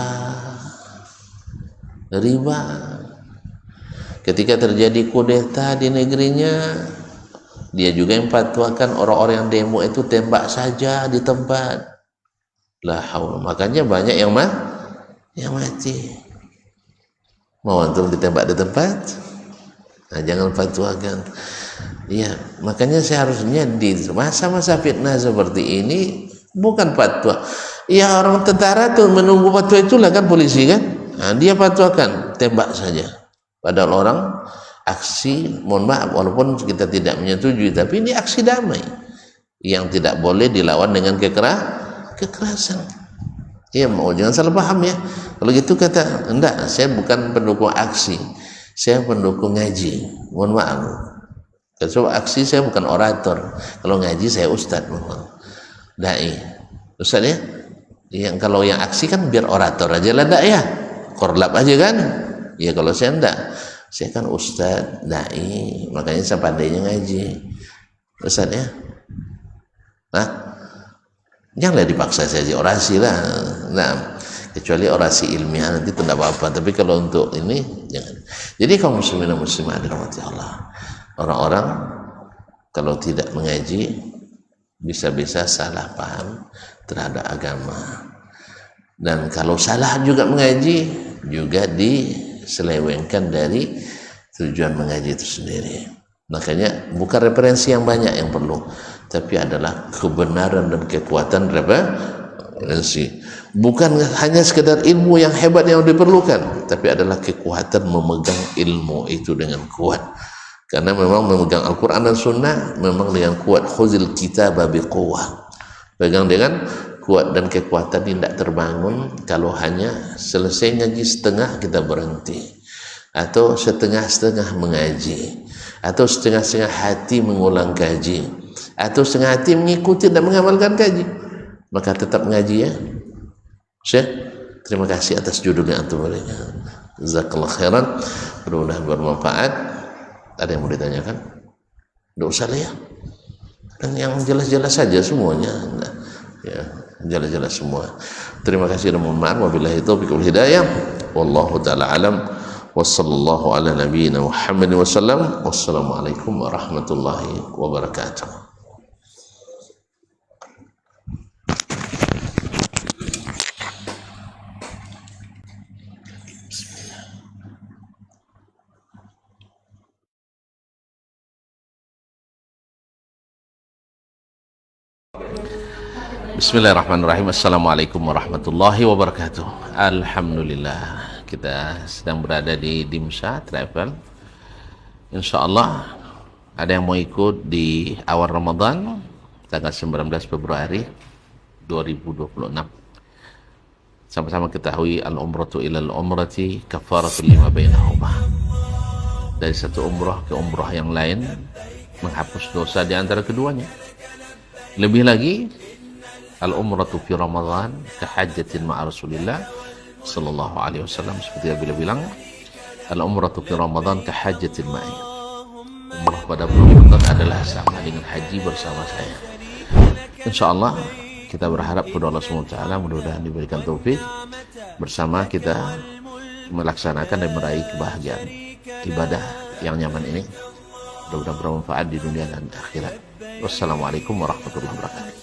Ketika terjadi kudeta di negerinya, Dia juga yang fatwakan orang-orang yang demo itu tembak saja di tempat. La haul. Makanya banyak yang mati. Mau antum ditembak di tempat? Nah, jangan fatwakan. Ya, makanya seharusnya di masa-masa fitnah seperti ini bukan fatwa. Ya, orang tentara tuh menunggu fatwa itulah kan polisi kan. Nah, dia fatwakan tembak saja. Padahal orang aksi, mohon maaf walaupun kita tidak menyetujui, tapi ini aksi damai yang tidak boleh dilawan dengan kekerasan. Ya, mau jangan salah paham ya. Kalau gitu kata, enggak, saya bukan pendukung aksi, saya pendukung ngaji. Mohon maaf. Kalau aksi saya bukan orator, kalau ngaji saya ustadz, dai, ustadz ya. Yang kalau yang aksi kan biar orator aja lah, dak ya, korlap aja kan. Ya kalau saya enggak, saya kan ustadz, dai, makanya saya pandainya ngaji, ustadz ya. Nah, janganlah dipaksa saja orasi lah. Nah, kecuali orasi ilmiah nanti tidak apa-apa. Tapi kalau untuk ini jangan. Jadi kaum muslimin dan muslimat dirahmati Allah, orang-orang kalau tidak mengaji bisa-bisa salah paham terhadap agama. Dan kalau salah juga mengaji juga diselewengkan dari tujuan mengaji itu sendiri. Makanya bukan referensi yang banyak yang perlu, tapi adalah kebenaran dan kekuatan referensi. Bukan hanya sekedar ilmu yang hebat yang diperlukan, tapi adalah kekuatan memegang ilmu itu dengan kuat. Karena memang memegang Al-Quran dan Sunnah memang dengan kuat. Khuzil kitaba biquwwah, pegang dengan kuat, dan kekuatan tidak terbangun kalau hanya selesai ngaji setengah kita berhenti, atau setengah-setengah mengaji, atau setengah-setengah hati mengulang kaji, atau setengah hati mengikuti dan mengamalkan kaji. Maka tetap mengaji ya Syekh. Terima kasih atas judulnya antum berikan. Jazakallahu khairan, mudah-mudahan bermanfaat. Ada yang mau ditanyakan? Tidak usah lah ya, kan yang jelas-jelas saja semuanya. Nah, ya, jelas-jelas semua. Terima kasih dan mohon maaf. Wabillahi taufiq wal hidayah. Wallahu taala alam. Wassallallahu ala nabiyyina Muhammad wasallam. Wassalamualaikum warahmatullahi wabarakatuh. Bismillahirrahmanirrahim. Assalamualaikum warahmatullahi wabarakatuh. Alhamdulillah, kita sedang berada di Dimsha Travel. InsyaAllah ada yang mau ikut di awal Ramadan tanggal 19 Februari 2026. Sama-sama ketahui al-umratu ilal umrati kafaratul lima bainahuma. Dari satu umrah ke umrah yang lain menghapus dosa di antara keduanya. Lebih lagi, al-umratu fi Ramadan kahajjatin ma'a Rasulillah sallallahu alaihi wasallam, seperti yang beliau bilang, al-umratu fi Ramadan kahajjatin ma'i. Umrah pada bulan Ramadan adalah sama dengan haji bersama saya. Insyaallah kita berharap kepada Allah SWT mudah-mudahan diberikan taufik bersama kita melaksanakan dan meraih kebahagiaan ibadah yang nyaman ini. Mudah-mudahan bermanfaat di dunia dan akhirat. Wassalamualaikum warahmatullahi wabarakatuh.